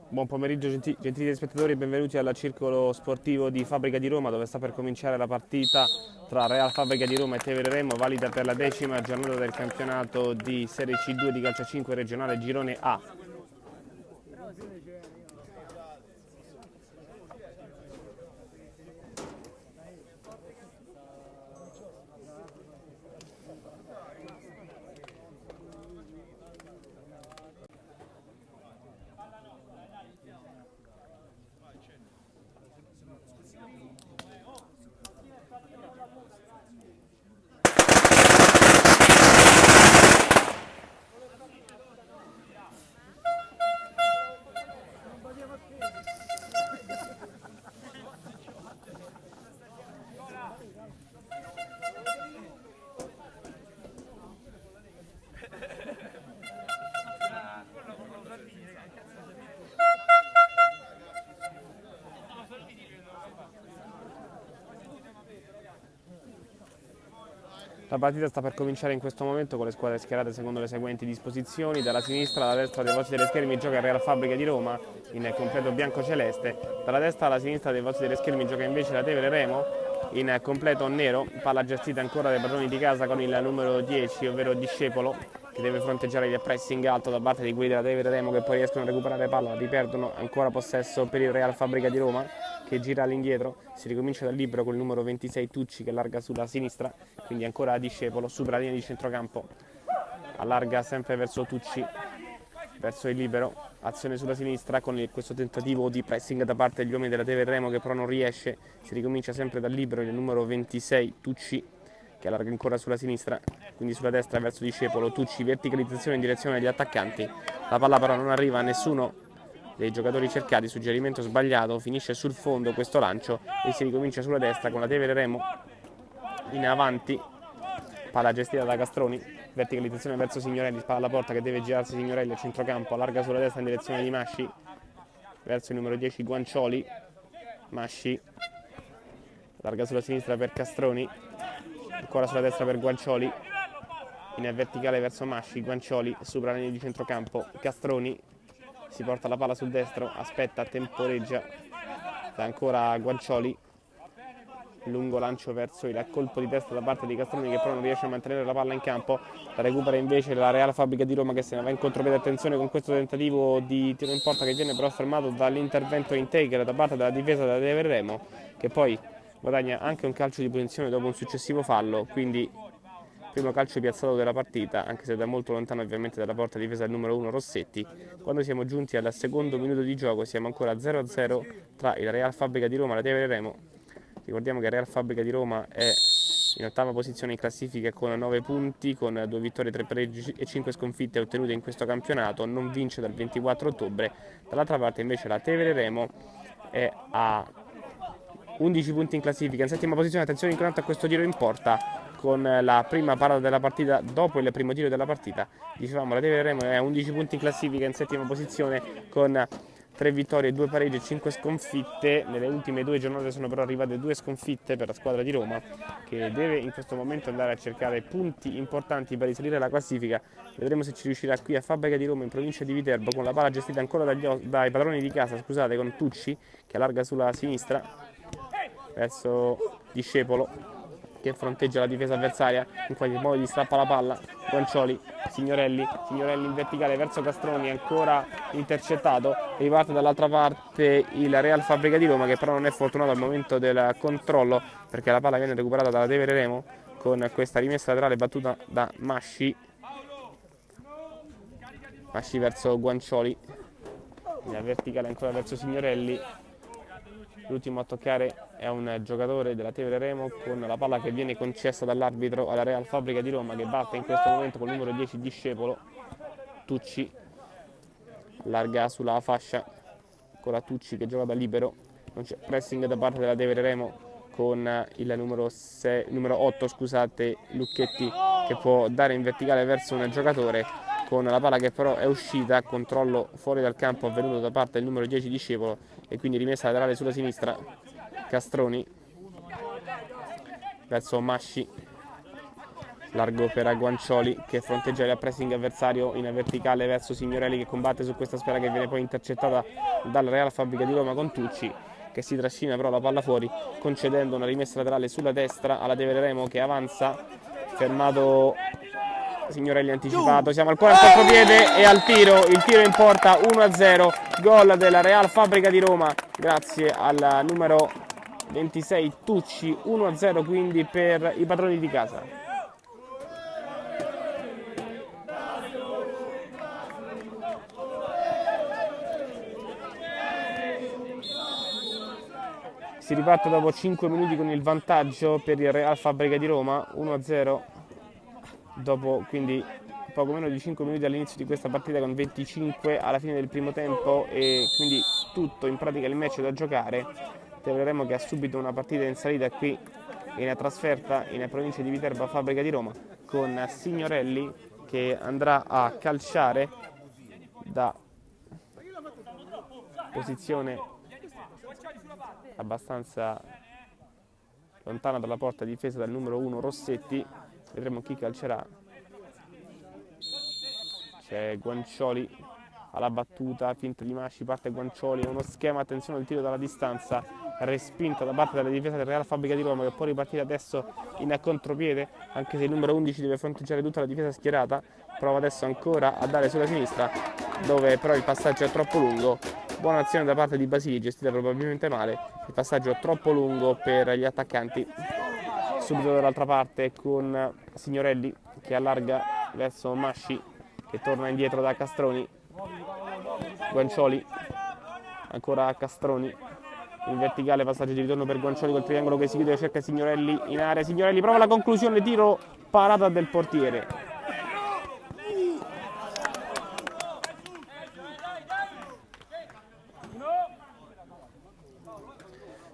Buon pomeriggio gentili telespettatori e benvenuti al circolo sportivo di Fabbrica di Roma, dove sta per cominciare la partita tra Real Fabbrica di Roma e Tevere Remo, valida per la 10ª giornata del campionato di Serie C2 di calcio 5 regionale Girone A. La partita sta per cominciare in questo momento con le squadre schierate secondo le seguenti disposizioni. Dalla sinistra alla destra dei volti delle schermi gioca il Real Fabbrica di Roma in completo bianco-celeste. Dalla destra alla sinistra dei volti delle schermi gioca invece la Tevere Remo in completo nero. Palla gestita ancora dai padroni di casa con il numero 10, ovvero Discepolo, che deve fronteggiare il pressing alto da parte di quelli della Tevere Remo, che poi riescono a recuperare palla, riperdono ancora possesso per il Real Fabbrica di Roma, che gira all'indietro. Si ricomincia dal libero con il numero 26 Tucci, che allarga sulla sinistra, quindi ancora Discepolo, supera la linea di centrocampo, allarga sempre verso Tucci, verso il libero, azione sulla sinistra con questo tentativo di pressing da parte degli uomini della Tevere Remo, che però non riesce. Si ricomincia sempre dal libero, il numero 26 Tucci, che allarga ancora sulla sinistra, quindi sulla destra verso Discepolo. Tucci, verticalizzazione in direzione degli attaccanti, la palla però non arriva a nessuno dei giocatori cercati, suggerimento sbagliato, finisce sul fondo questo lancio e si ricomincia sulla destra con la Tevere Remo in avanti, palla gestita da Castroni, verticalizzazione verso Signorelli, spalla alla porta che deve girarsi Signorelli a centrocampo, allarga sulla destra in direzione di Masci, verso il numero 10 Guancioli, Masci, allarga sulla sinistra per Castroni, ancora sulla destra per Guancioli, in verticale verso Masci, Guancioli, supera la linea di centrocampo, Castroni, si porta la palla sul destro, aspetta, temporeggia, da ancora Guancioli, lungo lancio verso il colpo di testa da parte di Castroni, che però non riesce a mantenere la palla in campo. La recupera invece la Real Fabbrica di Roma, che se ne va in contropiede. Attenzione con questo tentativo di tiro in porta, che viene però fermato dall'intervento in taker da parte della difesa della Tevere Remo, che poi guadagna anche un calcio di punizione dopo un successivo fallo, quindi primo calcio piazzato della partita, anche se da molto lontano ovviamente dalla porta difesa del numero 1 Rossetti. Quando siamo giunti al secondo minuto di gioco siamo ancora 0-0 tra il Real Fabbrica di Roma e la Tevere Remo. Ricordiamo che il Real Fabbrica di Roma è in ottava posizione in classifica con 9 punti, con 2 vittorie, 3 pareggi e 5 sconfitte ottenute in questo campionato, non vince dal 24 ottobre. Dall'altra parte invece la Tevere Remo è a 11 punti in classifica, in settima posizione. Attenzione incontrato a questo tiro in porta con la prima parata della partita dopo il primo tiro della partita. Dicevamo, la Tevere Remo è a 11 punti in classifica, in settima posizione con 3 vittorie, 2 pareggi e 5 sconfitte. Nelle ultime 2 giornate sono però arrivate 2 sconfitte per la squadra di Roma, che deve in questo momento andare a cercare punti importanti per risalire la classifica. Vedremo se ci riuscirà qui a Fabbrica di Roma, in provincia di Viterbo, con la palla gestita ancora dai padroni di casa, scusate, con Tucci, che allarga sulla sinistra verso Discepolo, che fronteggia la difesa avversaria, in qualche modo gli strappa la palla. Guancioli, Signorelli in verticale verso Castroni, ancora intercettato. Riparte dall'altra parte il Real Fabbrica di Roma, che però non è fortunato al momento del controllo, perché la palla viene recuperata dalla Tevere Remo con questa rimessa laterale battuta da Masci verso Guancioli, in verticale ancora verso Signorelli. L'ultimo a toccare è un giocatore della Tevere Remo, con la palla che viene concessa dall'arbitro alla Real Fabbrica di Roma, che batte in questo momento con il numero 10 Discepolo. Tucci allarga sulla fascia, ancora Tucci che gioca da libero, non c'è pressing da parte della Tevere Remo con il numero 8 Lucchetti, che può dare in verticale verso un giocatore con la palla che però è uscita, controllo fuori dal campo avvenuto da parte del numero 10 Discepolo e quindi rimessa laterale sulla sinistra. Castroni verso Masci, largo per Guancioli che fronteggia il pressing avversario in verticale verso Signorelli che combatte su questa sfera che viene poi intercettata dal Real Fabbrica di Roma con Tucci che si trascina però la palla fuori concedendo una rimessa laterale sulla destra alla Tevere Remo che avanza, fermato Signorelli anticipato, siamo al 44 piede e al tiro, il tiro in porta 1-0, gol della Real Fabbrica di Roma grazie al numero 26 Tucci, 1-0 quindi per i padroni di casa. Si riparte dopo 5 minuti con il vantaggio per il Real Fabbrica di Roma, 1-0, dopo quindi poco meno di 5 minuti all'inizio di questa partita con 25 alla fine del primo tempo e quindi tutto in pratica il match da giocare. Vedremo che ha subito una partita in salita qui in trasferta in provincia di Viterbo a Fabbrica di Roma con Signorelli che andrà a calciare da posizione abbastanza lontana dalla porta difesa dal numero 1 Rossetti. Vedremo chi calcerà. C'è Guancioli alla battuta, finta di Masci, parte Guancioli, uno schema, attenzione al tiro dalla distanza, respinto da parte della difesa del Real Fabbrica di Roma che può ripartire adesso in contropiede, anche se il numero 11 deve fronteggiare tutta la difesa schierata. Prova adesso ancora a dare sulla sinistra, dove però il passaggio è troppo lungo. Buona azione da parte di Basili, gestita probabilmente male, il passaggio è troppo lungo per gli attaccanti. Subito dall'altra parte con Signorelli che allarga verso Masci che torna indietro da Castroni. Guancioli, ancora a Castroni, in verticale passaggio di ritorno per Guancioli col triangolo che si chiude, cerca Signorelli in area, Signorelli prova la conclusione, tiro, parata del portiere.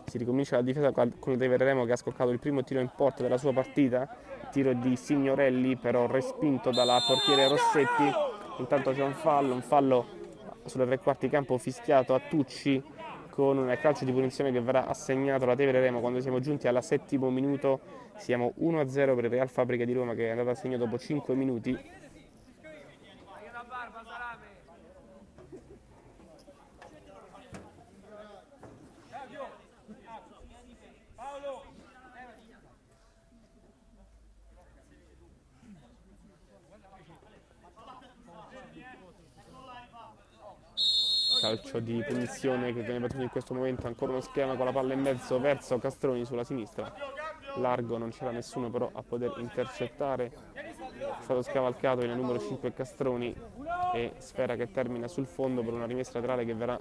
Si ricomincia la difesa con il Tevere Remo che ha scoccato il primo tiro in porta della sua partita, tiro di Signorelli però respinto dalla portiere Rossetti. Intanto c'è un fallo sulle tre quarti campo fischiato a Tucci con un calcio di punizione che verrà assegnato alla Tevere Remo quando siamo giunti al 7° minuto. Siamo 1-0 per il Real Fabbrica di Roma che è andato a segno dopo 5 minuti. Calcio di punizione che viene battuto in questo momento, ancora uno schema con la palla in mezzo verso Castroni sulla sinistra, largo, non c'era nessuno però a poter intercettare, è stato scavalcato il numero 5 Castroni e sfera che termina sul fondo per una rimessa laterale che verrà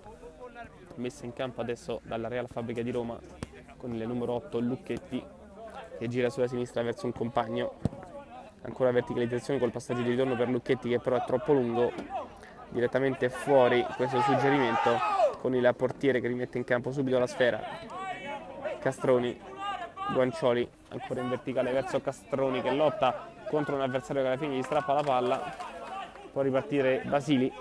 messa in campo adesso dalla Real Fabbrica di Roma con il numero 8 Lucchetti che gira sulla sinistra verso un compagno, ancora verticalizzazione col passaggio di ritorno per Lucchetti che però è troppo lungo, direttamente fuori questo suggerimento con il portiere che rimette in campo subito la sfera. Castroni, Guancioli ancora in verticale verso Castroni che lotta contro un avversario che alla fine gli strappa la palla. Può ripartire Basili,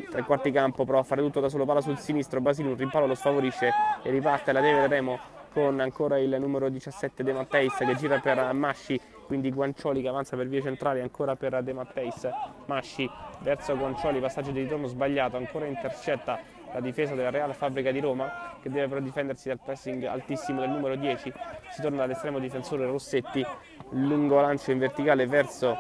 tre quarti campo, prova a fare tutto da solo, palla sul sinistro, Basili un rimpallo lo sfavorisce e riparte la Tevere Remo con ancora il numero 17 De Matteis che gira per Masci, quindi Guancioli che avanza per vie centrali ancora per De Matteis, Masci verso Guancioli, passaggio di ritorno sbagliato, ancora intercetta la difesa della Real Fabbrica di Roma che deve però difendersi dal pressing altissimo del numero 10, si torna all'estremo difensore Rossetti, lungo lancio in verticale verso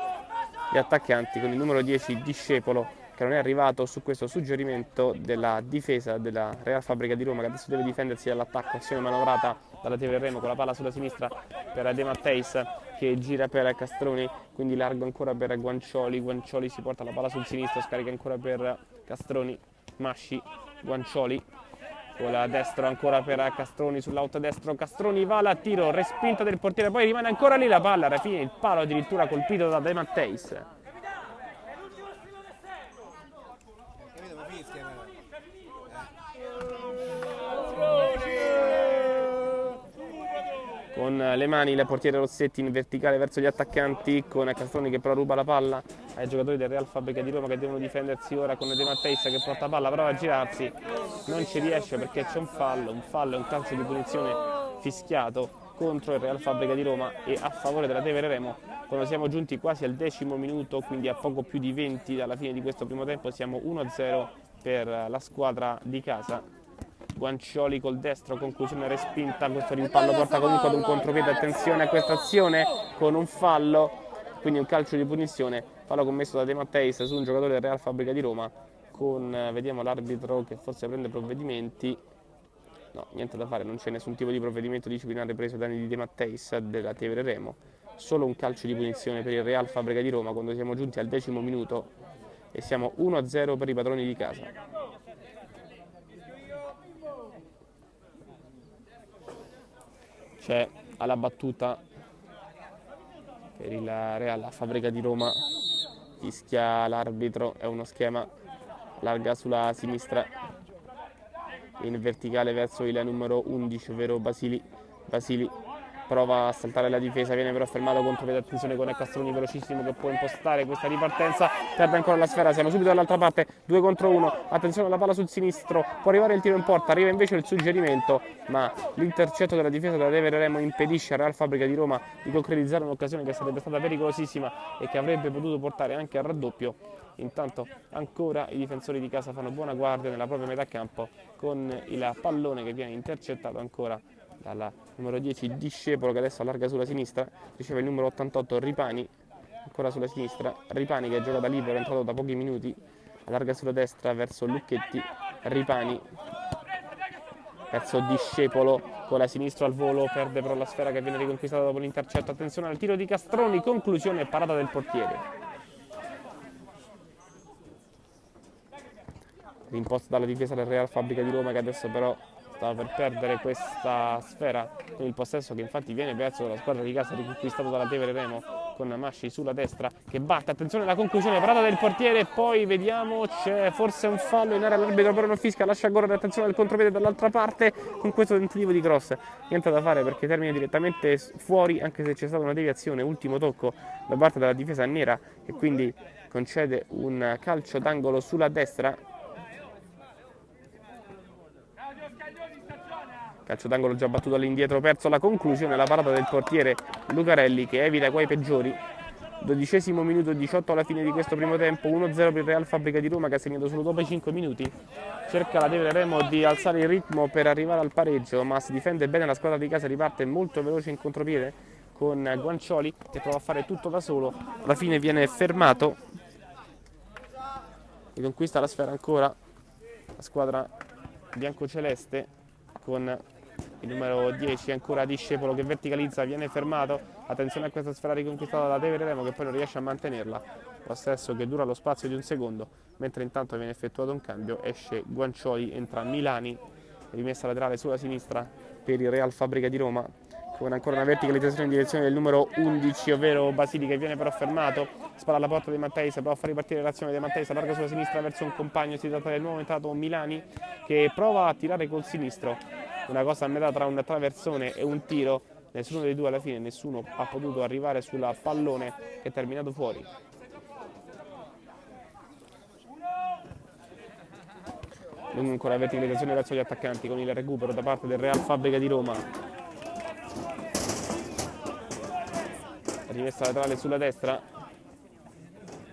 gli attaccanti con il numero 10 Discepolo che non è arrivato su questo suggerimento della difesa della Real Fabbrica di Roma che adesso deve difendersi dall'attacco, azione manovrata dalla Tevere Remo con la palla sulla sinistra per De Matteis che gira per Castroni, quindi largo ancora per Guancioli, Guancioli si porta la palla sul sinistro, scarica ancora per Castroni, Masci, Guancioli con la destra ancora per Castroni sull'auto destro, Castroni va al tiro, respinta del portiere, poi rimane ancora lì la palla, alla fine il palo addirittura colpito da De Matteis. Con le mani il portiere Rossetti in verticale verso gli attaccanti con Castroni che però ruba la palla ai giocatori del Real Fabbrica di Roma che devono difendersi ora con De Matteis che porta palla, prova a girarsi, non ci riesce perché c'è un fallo e un calcio di punizione fischiato contro il Real Fabbrica di Roma e a favore della Tevere Remo. Quando siamo giunti quasi al 10° minuto, quindi a poco più di 20 dalla fine di questo primo tempo, siamo 1-0 per la squadra di casa. Guancioli col destro, conclusione respinta, questo rimpallo porta comunque ad un contropiede, attenzione a questa azione con un fallo, quindi un calcio di punizione, fallo commesso da De Matteis su un giocatore del Real Fabbrica di Roma, vediamo l'arbitro che forse prende provvedimenti. No, niente da fare, non c'è nessun tipo di provvedimento disciplinare preso ai danni di De Matteis della Tevere Remo, solo un calcio di punizione per il Real Fabbrica di Roma quando siamo giunti al 10° minuto e siamo 1-0 per i padroni di casa. C'è alla battuta per il Real Fabbrica di Roma, fischia l'arbitro, è uno schema, larga sulla sinistra in verticale verso il numero 11, ovvero Basili. Prova a saltare la difesa, viene però fermato contro, vede attenzione con Castroni velocissimo che può impostare questa ripartenza, perde ancora la sfera, siamo subito dall'altra parte, 2 contro 1, attenzione alla palla sul sinistro, può arrivare il tiro in porta, arriva invece il suggerimento, ma l'intercetto della difesa della Tevere Remo impedisce al Real Fabbrica di Roma di concretizzare un'occasione che sarebbe stata pericolosissima e che avrebbe potuto portare anche al raddoppio. Intanto ancora i difensori di casa fanno buona guardia nella propria metà campo con il pallone che viene intercettato ancora dal numero 10 Discepolo che adesso allarga sulla sinistra, riceve il numero 88 Ripani, ancora sulla sinistra, Ripani che gioca da libero, è entrato da pochi minuti, allarga sulla destra verso Lucchetti, Ripani verso Discepolo con la sinistra al volo, perde però la sfera che viene riconquistata dopo l'intercetto, attenzione al tiro di Castroni, conclusione parata del portiere. Rimposta dalla difesa del Real Fabbrica di Roma che adesso però stava per perdere questa sfera con il possesso che infatti viene perso dalla squadra di casa, riconquistato dalla Tevere Remo con Masci sulla destra che batte, attenzione alla conclusione, parata del portiere, poi vediamo c'è forse un fallo in area, l'arbitro però non fischia, lascia correre, attenzione al contropiede dall'altra parte con questo tentativo di cross, niente da fare perché termina direttamente fuori anche se c'è stata una deviazione, ultimo tocco da parte della difesa nera che quindi concede un calcio d'angolo sulla destra. Calcio d'angolo già battuto all'indietro, perso la conclusione, la parata del portiere Lucarelli che evita guai peggiori. 12° minuto, 18 alla fine di questo primo tempo, 1-0 per il Real Fabbrica di Roma che ha segnato solo dopo i 5 minuti. Cerca la Tevere Remo di alzare il ritmo per arrivare al pareggio, ma si difende bene la squadra di casa, riparte molto veloce in contropiede con Guancioli che prova a fare tutto da solo, alla fine viene fermato, riconquista la sfera ancora la squadra biancoceleste con il numero 10 ancora Discepolo che verticalizza, viene fermato, attenzione a questa sfera riconquistata da Tevere Remo che poi non riesce a mantenerla, possesso che dura lo spazio di un secondo, mentre intanto viene effettuato un cambio, esce Guancioli, entra Milani, rimessa laterale sulla sinistra per il Real Fabbrica di Roma con ancora una verticalizzazione in direzione del numero 11 ovvero Basili che viene però fermato, spalla alla porta di Matteis, prova a far ripartire l'azione di Matteis, allarga sulla sinistra verso un compagno, si tratta del nuovo entrato Milani che prova a tirare col sinistro, una cosa a metà tra un traversone e un tiro, nessuno dei due alla fine, nessuno ha potuto arrivare sul pallone che è terminato fuori. Ancora verticalizzazione verso gli attaccanti con il recupero da parte del Real Fabbrica di Roma. Rimessa laterale sulla destra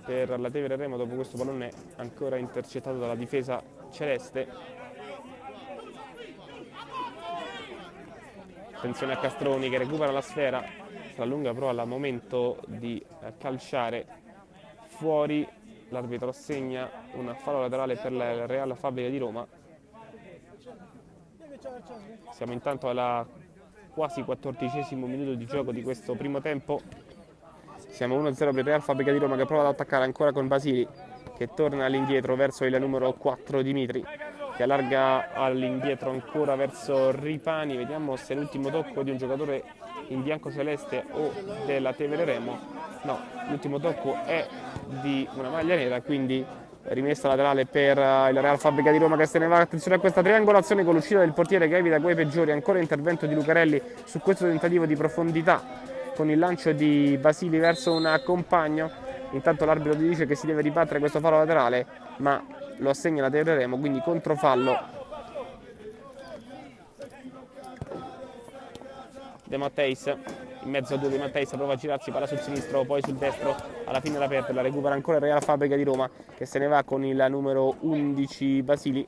per la Tevere Remo dopo questo pallone ancora intercettato dalla difesa celeste. Attenzione a Castroni che recupera la sfera, si allunga però al momento di calciare fuori, l'arbitro assegna un fallo laterale per la Real Fabbrica di Roma. Siamo intanto alla quasi 14° minuto di gioco di questo primo tempo. Siamo 1-0 per il Real Fabbrica di Roma che prova ad attaccare ancora con Basili che torna all'indietro verso il numero 4 Dimitri che allarga all'indietro ancora verso Ripani. Vediamo se è l'ultimo tocco di un giocatore in bianco celeste o della Tevere Remo. No, l'ultimo tocco è di una maglia nera, quindi rimessa laterale per il Real Fabbrica di Roma che se ne va. Attenzione a questa triangolazione con l'uscita del portiere che evita quei peggiori, ancora intervento di Lucarelli su questo tentativo di profondità con il lancio di Basili verso un compagno Intanto l'arbitro dice che si deve ribattere questo fallo laterale, ma lo assegna la Tevere Remo, quindi controfallo. De Matteis, in mezzo a due De Matteis prova a girarsi, palla sul sinistro, poi sul destro, alla fine la perde, la recupera ancora il Real Fabbrica di Roma che se ne va con il numero 11 Basili.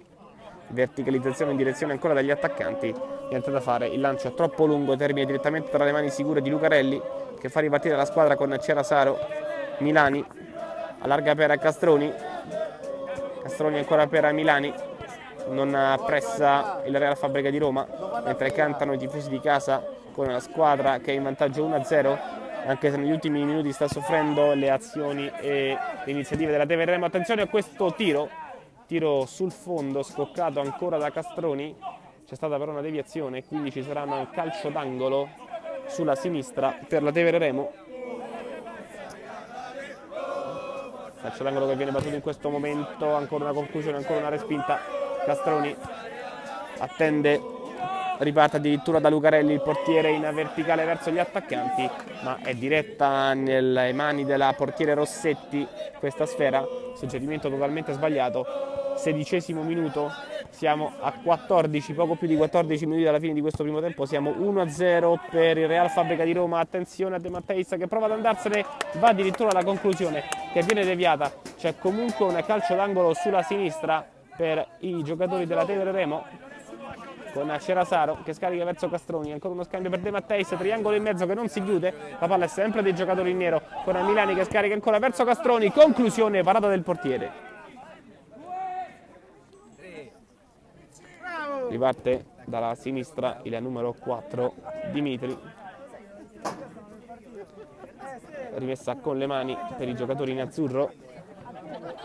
Verticalizzazione in direzione ancora dagli attaccanti, niente da fare, il lancio è troppo lungo, termina direttamente tra le mani sicure di Lucarelli che fa ripartire la squadra con Cerasaro. Milani allarga per Castroni, Castroni ancora per Milani, non pressa il Real Fabbrica di Roma mentre cantano i tifosi di casa con la squadra che è in vantaggio 1-0, anche se negli ultimi minuti sta soffrendo le azioni e le iniziative della Tevere Remo. Attenzione a questo tiro sul fondo scoccato ancora da Castroni, c'è stata però una deviazione, quindi ci sarà un calcio d'angolo sulla sinistra per la Tevere Remo. Calcio d'angolo che viene battuto in questo momento, ancora una conclusione, ancora una respinta. Castroni attende, riparte addirittura da Lucarelli, il portiere in verticale verso gli attaccanti, ma è diretta nelle mani della portiere Rossetti questa sfera, suggerimento totalmente sbagliato. 16° minuto, siamo a 14, poco più di 14 minuti dalla fine di questo primo tempo, siamo 1-0 per il Real Fabbrica di Roma. Attenzione a De Matteis che prova ad andarsene, va addirittura alla conclusione che viene deviata, c'è comunque un calcio d'angolo sulla sinistra per i giocatori della Tevere Remo, con Cerasaro che scarica verso Castroni, ancora uno scambio per De Matteis, triangolo in mezzo che non si chiude, la palla è sempre dei giocatori in nero, con Milani che scarica ancora verso Castroni, conclusione, parata del portiere. Riparte dalla sinistra il numero 4 Dimitri, rimessa con le mani per i giocatori in azzurro,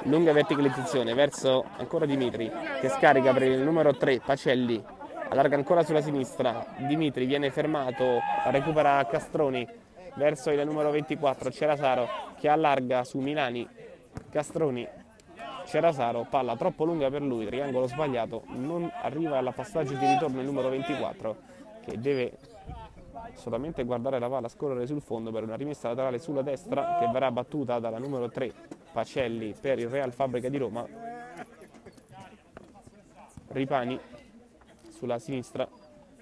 lunga verticalizzazione verso ancora Dimitri che scarica per il numero 3 Pacelli, allarga ancora sulla sinistra, Dimitri viene fermato, recupera Castroni verso il numero 24 Cerasaro che allarga su Milani, Castroni, Cerasaro, palla troppo lunga per lui, triangolo sbagliato, non arriva alla passaggio di ritorno il numero 24 che deve solamente guardare la palla scorrere sul fondo per una rimessa laterale sulla destra che verrà battuta dalla numero 3 Pacelli per il Real Fabbrica di Roma. Ripani sulla sinistra,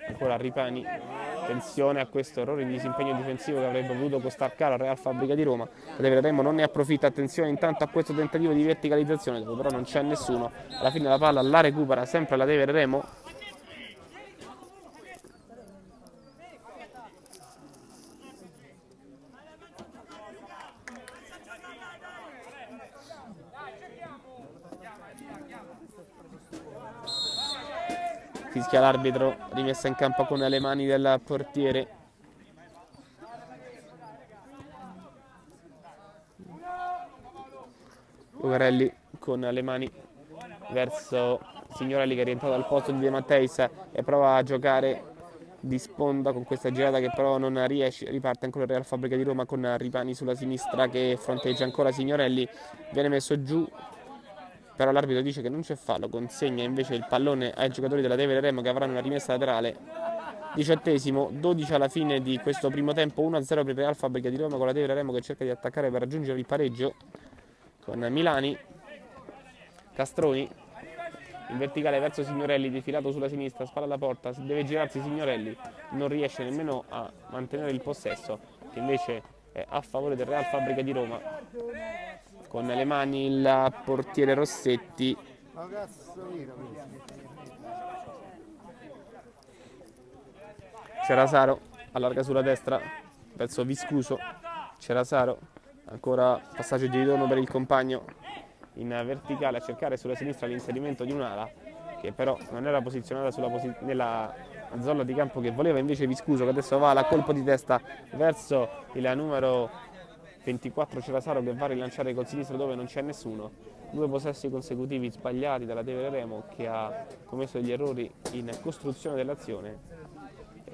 ancora Ripani, attenzione a questo errore di disimpegno difensivo che avrebbe voluto costar caro al Real Fabbrica di Roma. La Tevere Remo non ne approfitta, attenzione intanto a questo tentativo di verticalizzazione dove però non c'è nessuno, alla fine la palla la recupera sempre la Tevere Remo. Fischia l'arbitro, rimessa in campo con le mani del portiere. Lucarelli con le mani verso Signorelli che è rientrato al posto di De Matteis e prova a giocare di sponda con questa girata che però non riesce. Riparte ancora il Real Fabbrica di Roma con Ripani sulla sinistra che fronteggia ancora Signorelli, viene messo giù, però l'arbitro dice che non c'è fallo, consegna invece il pallone ai giocatori della Tevere Remo che avranno una rimessa laterale. 18°, 12 alla fine di questo primo tempo, 1-0 per il Real Fabbrica di Roma con la Tevere Remo che cerca di attaccare per raggiungere il pareggio con Milani, Castroni in verticale verso Signorelli, defilato sulla sinistra, spalla alla porta, deve girarsi Signorelli, non riesce nemmeno a mantenere il possesso che invece è a favore del Real Fabbrica di Roma. Con le mani il portiere Rossetti, Cerasaro allarga sulla destra verso Viscuso, Cerasaro ancora passaggio di ritorno per il compagno in verticale a cercare sulla sinistra l'inserimento di un'ala che però non era posizionata nella zona di campo che voleva invece Viscuso, che adesso va alla colpo di testa verso il numero 24 Cerasaro che va a rilanciare col sinistro dove non c'è nessuno. 2 possessi consecutivi sbagliati dalla Tevere Remo che ha commesso degli errori in costruzione dell'azione.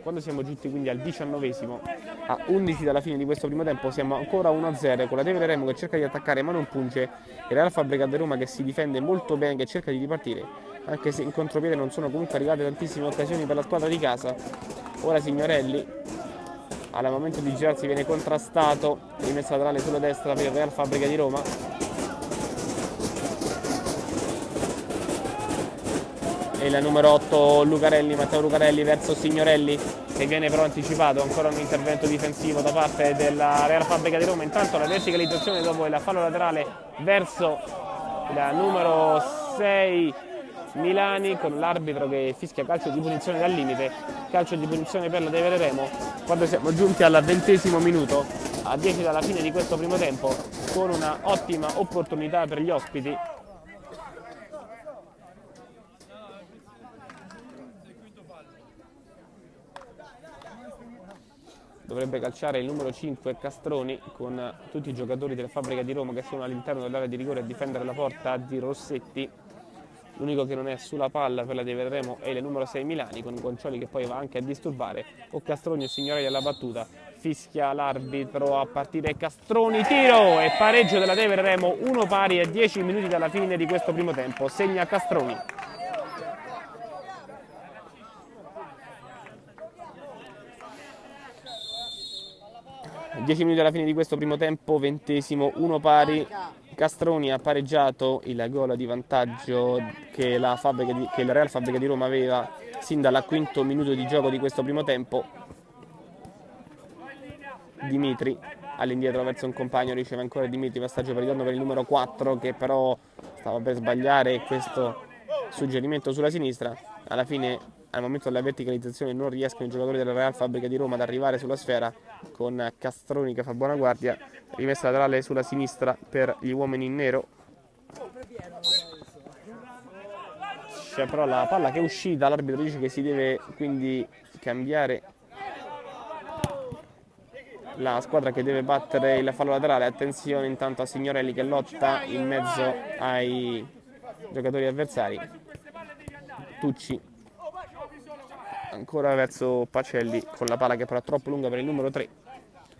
Quando siamo giunti quindi al 19°, a 11 dalla fine di questo primo tempo, siamo ancora 1-0 con la Tevere Remo che cerca di attaccare ma non punge, il Real Fabbrica di Roma che si difende molto bene, che cerca di ripartire, anche se in contropiede non sono comunque arrivate tantissime occasioni per la squadra di casa. Ora Signorelli al momento di girarsi viene contrastato, rimessa laterale sulla destra per il Real Fabbrica di Roma. E il numero 8 Lucarelli, Matteo Lucarelli verso Signorelli, che viene però anticipato, ancora un intervento difensivo da parte della Real Fabbrica di Roma. Intanto la verticalizzazione dopo il fallo laterale verso il numero 6 Milani, con l'arbitro che fischia calcio di punizione dal limite, calcio di punizione per la Tevere Remo, quando siamo giunti al 20° minuto, a 10 dalla fine di questo primo tempo, con una ottima opportunità per gli ospiti. Dovrebbe calciare il numero 5 Castroni, con tutti i giocatori della Fabbrica di Roma che sono all'interno dell'area di rigore a difendere la porta di Rossetti. L'unico che non è sulla palla per la Tevere Remo è il numero 6 Milani, con Guancioli che poi va anche a disturbare. O Castroni o Signorelli alla battuta, fischia l'arbitro a partire Castroni, tiro e pareggio della Tevere Remo, 1 pari a 10 minuti dalla fine di questo primo tempo, segna Castroni. A 10 minuti alla fine di questo primo tempo, 20°, 1 pari. Castroni ha pareggiato il gol di vantaggio che il Real Fabbrica di Roma aveva sin dal 5° minuto di gioco di questo primo tempo. Dimitri all'indietro verso un compagno, riceve ancora Dimitri, passaggio per ritorno per il numero 4 che però stava per sbagliare questo suggerimento sulla sinistra. Alla fine, al momento della verticalizzazione, non riescono i giocatori della Real Fabbrica di Roma ad arrivare sulla sfera, con Castroni che fa buona guardia. Rimessa laterale sulla sinistra per gli uomini in nero. C'è però la palla che è uscita, l'arbitro dice che si deve quindi cambiare la squadra che deve battere il fallo laterale. Attenzione intanto a Signorelli che lotta in mezzo ai giocatori avversari. Tucci ancora verso Pacelli con la palla che però è troppo lunga per il numero 3.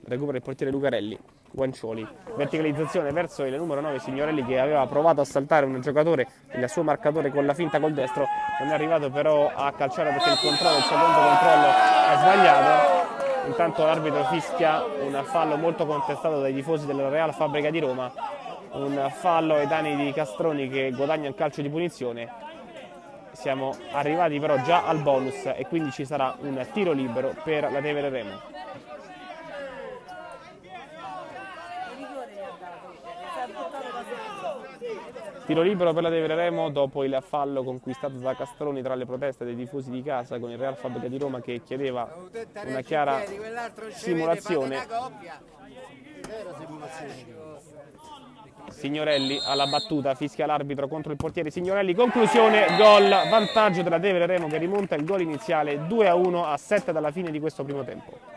Recupera il portiere Lucarelli. Guancioli, verticalizzazione verso il numero 9 Signorelli che aveva provato a saltare un giocatore, il suo marcatore con la finta col destro, non è arrivato però a calciare perché il secondo controllo è sbagliato. Intanto l'arbitro fischia un fallo molto contestato dai tifosi della Real Fabbrica di Roma, un fallo ai danni di Castroni che guadagna il calcio di punizione. Siamo arrivati però già al bonus e quindi ci sarà un tiro libero per la Tevere Remo. Tiro libero per la Tevere Remo dopo il fallo conquistato da Castroni tra le proteste dei tifosi di casa, con il Real Fabbrica di Roma che chiedeva una chiara simulazione. Signorelli alla battuta, fischia l'arbitro contro il portiere Signorelli, conclusione, gol, vantaggio della Tevere Remo che rimonta il gol iniziale 2-1 a 7 dalla fine di questo primo tempo.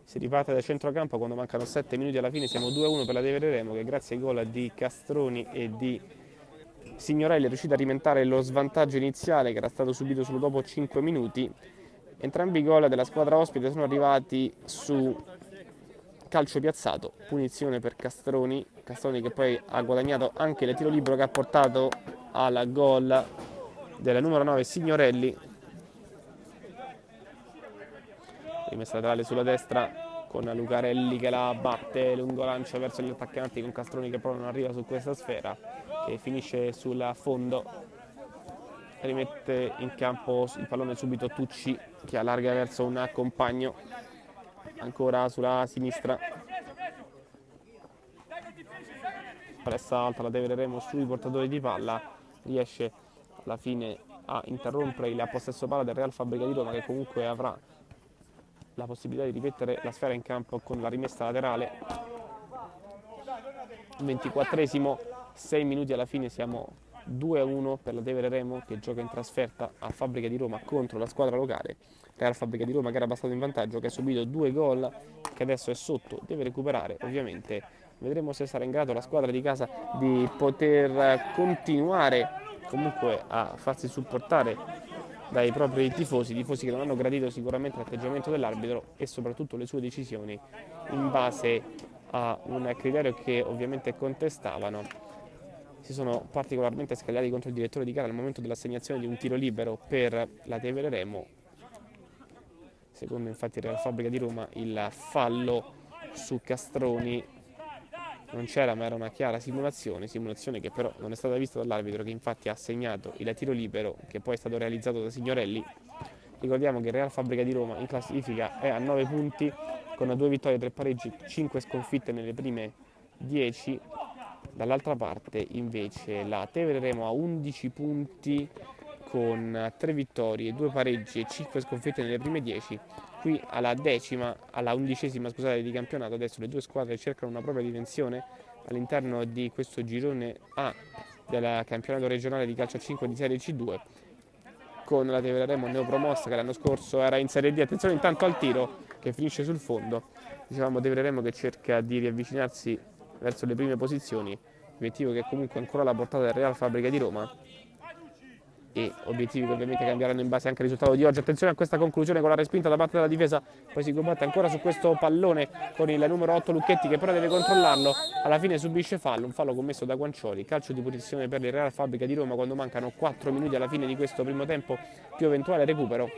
Si riparte da centrocampo quando mancano 7 minuti alla fine, siamo 2-1 per la Tevere Remo che grazie ai gol di Castroni e di Signorelli è riuscito a rimentare lo svantaggio iniziale che era stato subito solo dopo 5 minuti. Entrambi i gol della squadra ospite sono arrivati su calcio piazzato, punizione per Castroni che poi ha guadagnato anche il tiro libero che ha portato al gol del numero 9 Signorelli. Rimessa laterale sulla destra con Lucarelli che la batte, lungo lancio verso gli attaccanti con Castroni che però non arriva su questa sfera, che finisce sul fondo. Rimette in campo il pallone subito Tucci che allarga verso un compagno, ancora sulla sinistra. Pressa alta la Tevere Remo sui portatori di palla, riesce alla fine a interrompere il possesso palla del Real Fabbrica di Roma che comunque avrà la possibilità di rimettere la sfera in campo con la rimessa laterale. 24esimo, 6 minuti alla fine, siamo 2-1 per la Tevere Remo che gioca in trasferta a Fabbrica di Roma contro la squadra locale. Real Fabbrica di Roma che era passato in vantaggio, che ha subito 2 gol, che adesso è sotto, deve recuperare ovviamente. Vedremo se sarà in grado la squadra di casa di poter continuare comunque a farsi supportare dai propri tifosi che non hanno gradito sicuramente l'atteggiamento dell'arbitro e soprattutto le sue decisioni in base a un criterio che ovviamente contestavano. Si sono particolarmente scagliati contro il direttore di gara al momento dell'assegnazione di un tiro libero per la Tevere Remo. Secondo infatti il Real Fabbrica di Roma, il fallo su Castroni non c'era, ma era una chiara simulazione che però non è stata vista dall'arbitro, che infatti ha assegnato il tiro libero, che poi è stato realizzato da Signorelli. Ricordiamo che il Real Fabbrica di Roma in classifica è a 9 punti con 2 vittorie, 3 pareggi, 5 sconfitte nelle prime 10. Dall'altra parte invece la Tevere Remo ha 11 punti con 3 vittorie, 2 pareggi e 5 sconfitte nelle prime 10. Qui alla undicesima di campionato, adesso le due squadre cercano una propria dimensione all'interno di questo girone A del campionato regionale di calcio a 5 di Serie C2, con la Tevere Remo neopromossa che l'anno scorso era in Serie D. Attenzione intanto al tiro che finisce sul fondo. Dicevamo Tevere Remo che cerca di riavvicinarsi verso le prime posizioni, obiettivo che è comunque ancora alla portata del Real Fabbrica di Roma, e obiettivi che ovviamente cambieranno in base anche al risultato di oggi. Attenzione a questa conclusione con la respinta da parte della difesa, poi si combatte ancora su questo pallone con il numero 8 Lucchetti, che però deve controllarlo, alla fine subisce fallo, un fallo commesso da Guancioli. Calcio di punizione per il Real Fabbrica di Roma quando mancano 4 minuti alla fine di questo primo tempo più eventuale recupero.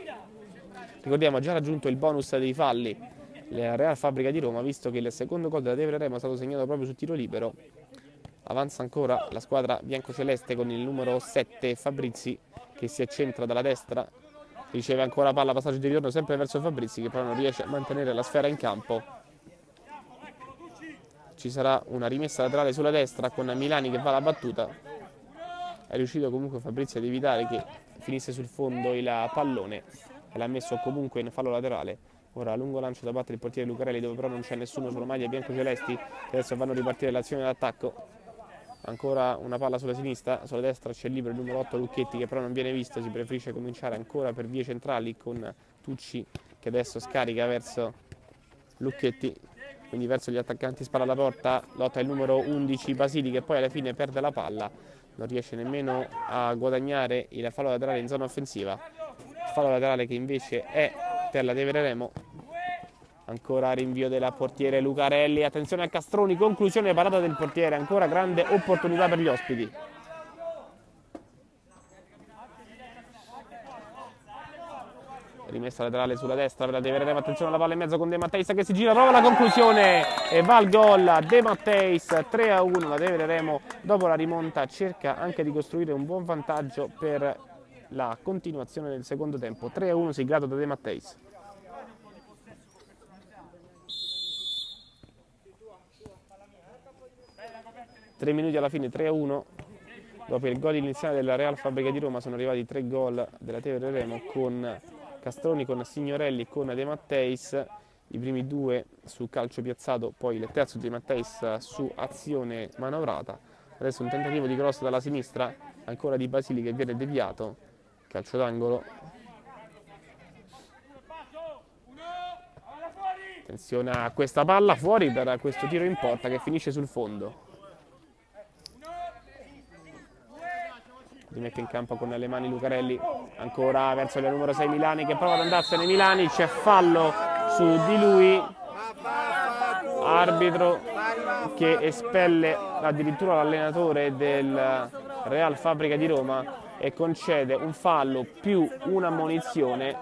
Ricordiamo, ha già raggiunto il bonus dei falli la Real Fabbrica di Roma, visto che il secondo gol della Tevere Remo è stato segnato proprio su tiro libero. Avanza ancora la squadra biancoceleste con il numero 7 Fabrizi, che si accentra dalla destra, riceve ancora palla, passaggio di ritorno sempre verso Fabrizi, che però non riesce a mantenere la sfera in campo. Ci sarà una rimessa laterale sulla destra con Milani che va alla battuta. È riuscito comunque Fabrizi ad evitare che finisse sul fondo il pallone e l'ha messo comunque in fallo laterale. Ora lungo lancio da parte del portiere Lucarelli, dove però non c'è nessuno sulla maglia biancocelesti, che adesso vanno a ripartire l'azione d'attacco. Ancora una palla sulla sinistra, sulla destra c'è il libero il numero 8 Lucchetti, che però non viene visto, si preferisce cominciare ancora per vie centrali con Tucci, che adesso scarica verso Lucchetti, quindi verso gli attaccanti, spara alla porta, lotta il numero 11 Basili, che poi alla fine perde la palla, non riesce nemmeno a guadagnare il fallo laterale in zona offensiva. Il fallo laterale che invece è per la Tevere Remo. Ancora rinvio della portiere Lucarelli, attenzione a Castroni, conclusione parata del portiere, ancora grande opportunità per gli ospiti. Rimessa laterale sulla destra per la Tevere Remo, attenzione alla palla in mezzo con De Matteis che si gira, prova la conclusione e va il gol. De Matteis, 3-1, la Tevere Remo dopo la rimonta cerca anche di costruire un buon vantaggio per la continuazione del secondo tempo. 3-1 siglato da De Matteis. 3 minuti alla fine, 3-1. Dopo il gol iniziale della Real Fabbrica di Roma sono arrivati 3 gol della Tevere Remo, con Castroni, con Signorelli e con De Matteis. I primi 2 su calcio piazzato, poi il terzo di De Matteis su azione manovrata. Adesso un tentativo di cross dalla sinistra, ancora di Basili che viene deviato, calcio d'angolo. Attenzione a questa palla, fuori per questo tiro in porta che finisce sul fondo. Rimette in campo con le mani Lucarelli, ancora verso il numero 6 Milani che prova ad andarsene. Milani, c'è fallo su di lui, arbitro che espelle addirittura l'allenatore del Real Fabbrica di Roma e concede un fallo più una ammonizione,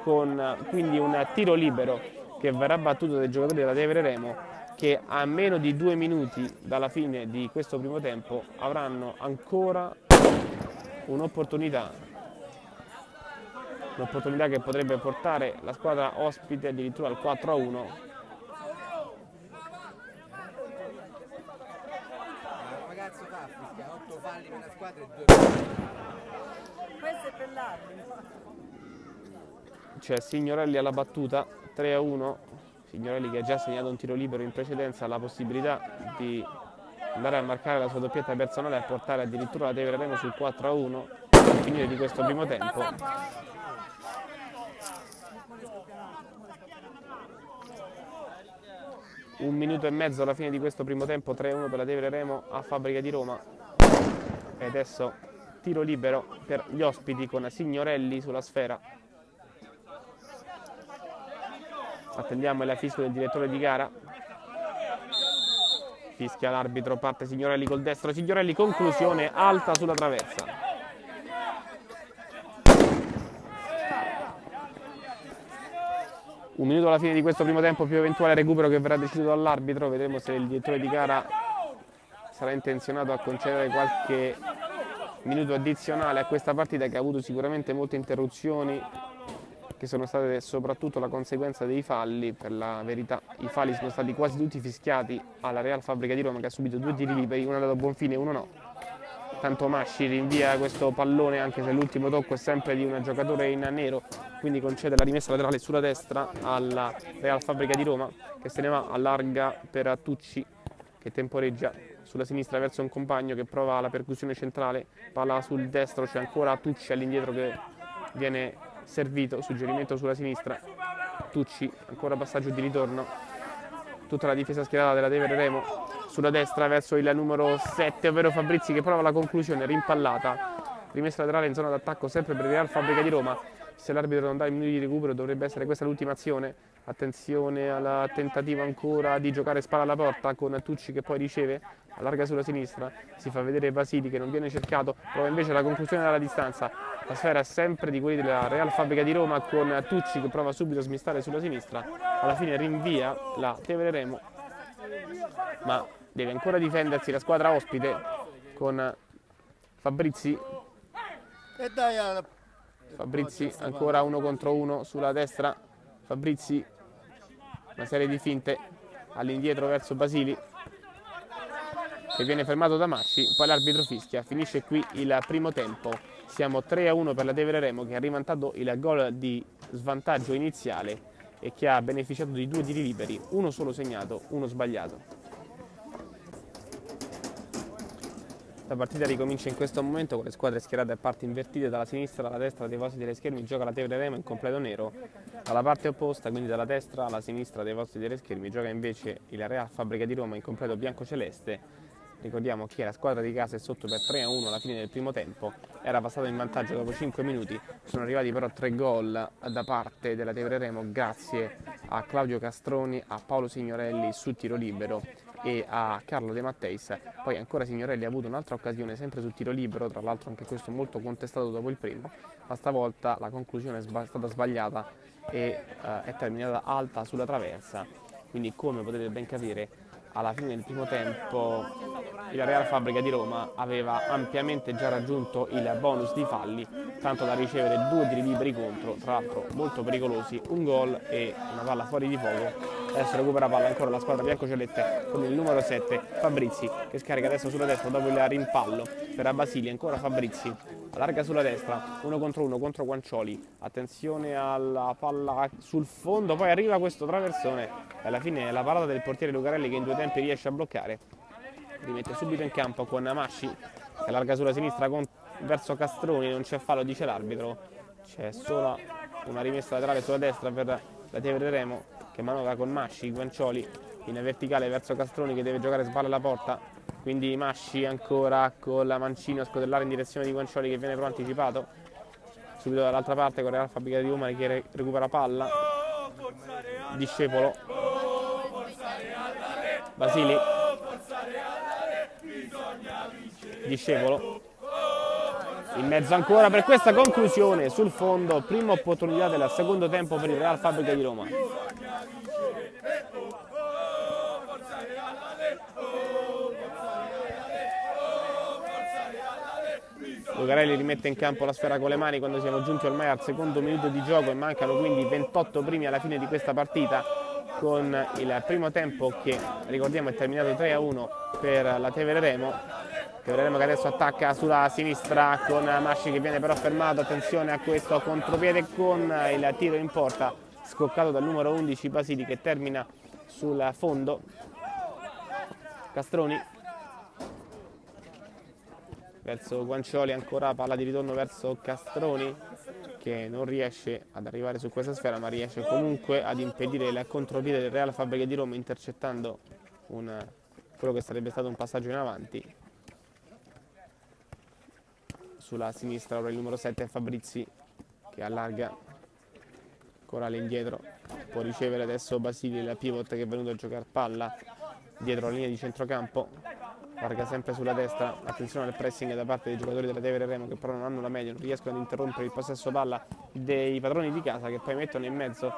con quindi un tiro libero che verrà battuto dai giocatori della Tevere Remo, che a meno di 2 minuti dalla fine di questo primo tempo avranno ancora un'opportunità che potrebbe portare la squadra ospite addirittura al 4-1. Ragazzo fa fischia 8 falli nella squadra e 2. Questo è per l'arbitro. C'è Signorelli alla battuta, 3-1. Signorelli che ha già segnato un tiro libero in precedenza, ha la possibilità di andare a marcare la sua doppietta personale e a portare addirittura la Tevere Remo sul 4-1 al finire di questo primo tempo. Un minuto e mezzo alla fine di questo primo tempo, 3-1 per la Tevere Remo a Fabbrica di Roma. E adesso tiro libero per gli ospiti con Signorelli sulla sfera. Attendiamo il fischio del direttore di gara. fischia l'arbitro, parte Signorelli col destro, Signorelli conclusione alta sulla traversa. Un minuto alla fine di questo primo tempo più eventuale recupero che verrà deciso dall'arbitro. Vedremo se il direttore di gara sarà intenzionato a concedere qualche minuto addizionale a questa partita che ha avuto sicuramente molte interruzioni, che sono state soprattutto la conseguenza dei falli. Per la verità i falli sono stati quasi tutti fischiati alla Real Fabbrica di Roma, che ha subito 2 tiri liberi, uno andato a buon fine e uno no. Tanto Masci rinvia questo pallone, anche se l'ultimo tocco è sempre di un giocatore in nero, quindi concede la rimessa laterale sulla destra alla Real Fabbrica di Roma, che se ne va, allarga per Tucci che temporeggia sulla sinistra verso un compagno che prova la percussione centrale, palla sul destro, c'è ancora Tucci all'indietro che viene servito, suggerimento sulla sinistra, Tucci, ancora passaggio di ritorno, tutta la difesa schierata della Tevere Remo sulla destra verso il numero 7, ovvero Fabrizi, che prova la conclusione, rimpallata, rimessa laterale in zona d'attacco sempre per il Real Fabbrica di Roma. Se l'arbitro non dà i minuti di recupero dovrebbe essere questa l'ultima azione. Attenzione al tentativo ancora di giocare spalla alla porta con Tucci che poi riceve, allarga sulla sinistra, si fa vedere Basili che non viene cercato, prova invece la conclusione dalla distanza. La sfera è sempre di quelli della Real Fabbrica di Roma, con Tucci che prova subito a smistare sulla sinistra, alla fine rinvia la Tevere Remo, ma deve ancora difendersi la squadra ospite con Fabrizi. Fabrizi ancora 1 contro 1 sulla destra, Fabrizi, una serie di finte all'indietro verso Basili che viene fermato da Masci, poi l'arbitro fischia, finisce qui il primo tempo, siamo 3-1 per la Tevere Remo, che ha rimandato il gol di svantaggio iniziale e che ha beneficiato di 2 tiri liberi, uno solo segnato, uno sbagliato. La partita ricomincia in questo momento con le squadre schierate a parti invertite, dalla sinistra alla destra dei vostri teleschermi gioca la Tevere Remo in completo nero, dalla parte opposta, quindi dalla destra alla sinistra dei vostri teleschermi, gioca invece il Real Fabbrica di Roma in completo bianco-celeste. Ricordiamo che la squadra di casa è sotto per 3-1 alla fine del primo tempo, era passata in vantaggio dopo 5 minuti, sono arrivati però 3 gol da parte della Tevere Remo grazie a Claudio Castroni, a Paolo Signorelli su tiro libero e a Carlo De Matteis. Poi ancora Signorelli ha avuto un'altra occasione sempre su tiro libero, tra l'altro anche questo molto contestato dopo il primo, ma stavolta la conclusione è stata sbagliata e è terminata alta sulla traversa, quindi come potete ben capire alla fine del primo tempo il Real Fabbrica di Roma aveva ampiamente già raggiunto il bonus di falli, tanto da ricevere 2 tiri liberi contro, tra l'altro molto pericolosi, un gol e una palla fuori di fuoco. Adesso recupera palla ancora la squadra biancoceleste con il numero 7 Fabrizi, che scarica adesso sulla destra dopo il rimpallo per Basili, ancora Fabrizi, allarga sulla destra, 1 contro 1 contro Guancioli, attenzione alla palla sul fondo, poi arriva questo traversone e alla fine la parata del portiere Lucarelli che in 2 tempi riesce a bloccare, rimette subito in campo con Masci che allarga sulla sinistra verso Castroni, non c'è fallo dice l'arbitro, c'è solo una rimessa laterale sulla destra per la Tevere Remo che manovra con Masci, Guancioli in verticale verso Castroni che deve giocare spalle alla porta, quindi Masci ancora con la mancino a scodellare in direzione di Guancioli che viene però anticipato, subito dall'altra parte con Real Fabbrica di Roma che recupera palla, Discepolo, Basili, Discepolo, in mezzo ancora per questa conclusione sul fondo, prima opportunità del secondo tempo per il Real Fabbrica di Roma. Lucarelli rimette in campo la sfera con le mani quando siamo giunti ormai al secondo minuto di gioco e mancano quindi 28 primi alla fine di questa partita, con il primo tempo che ricordiamo è terminato 3-1 per la Tevere Remo. Tevere Remo che adesso attacca sulla sinistra con Masci che viene però fermato, attenzione a questo contropiede con il tiro in porta scoccato dal numero 11 Basili che termina sul fondo. Castroni verso Guancioli, ancora palla di ritorno verso Castroni che non riesce ad arrivare su questa sfera ma riesce comunque ad impedire il contropiede del Real Fabbrica di Roma intercettando quello che sarebbe stato un passaggio in avanti. Sulla sinistra ora il numero 7 è Fabrizi che allarga ancora all'indietro, può ricevere adesso Basili, il pivot che è venuto a giocare palla dietro la linea di centrocampo, larga sempre sulla destra, attenzione al pressing da parte dei giocatori della Tevere Remo che però non hanno la media, non riescono ad interrompere il possesso palla dei padroni di casa che poi mettono in mezzo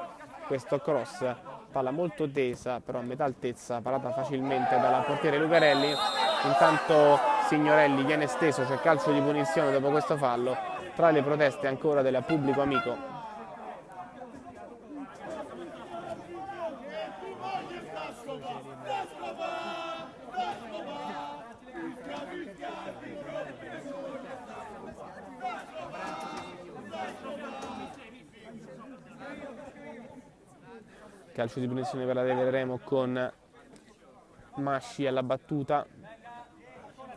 questo cross, palla molto tesa però a metà altezza, parata facilmente dal portiere Lucarelli. Intanto Signorelli viene steso, c'è calcio di punizione dopo questo fallo, tra le proteste ancora del pubblico amico. Calcio di punizione per la Tevere Remo con Masci alla battuta.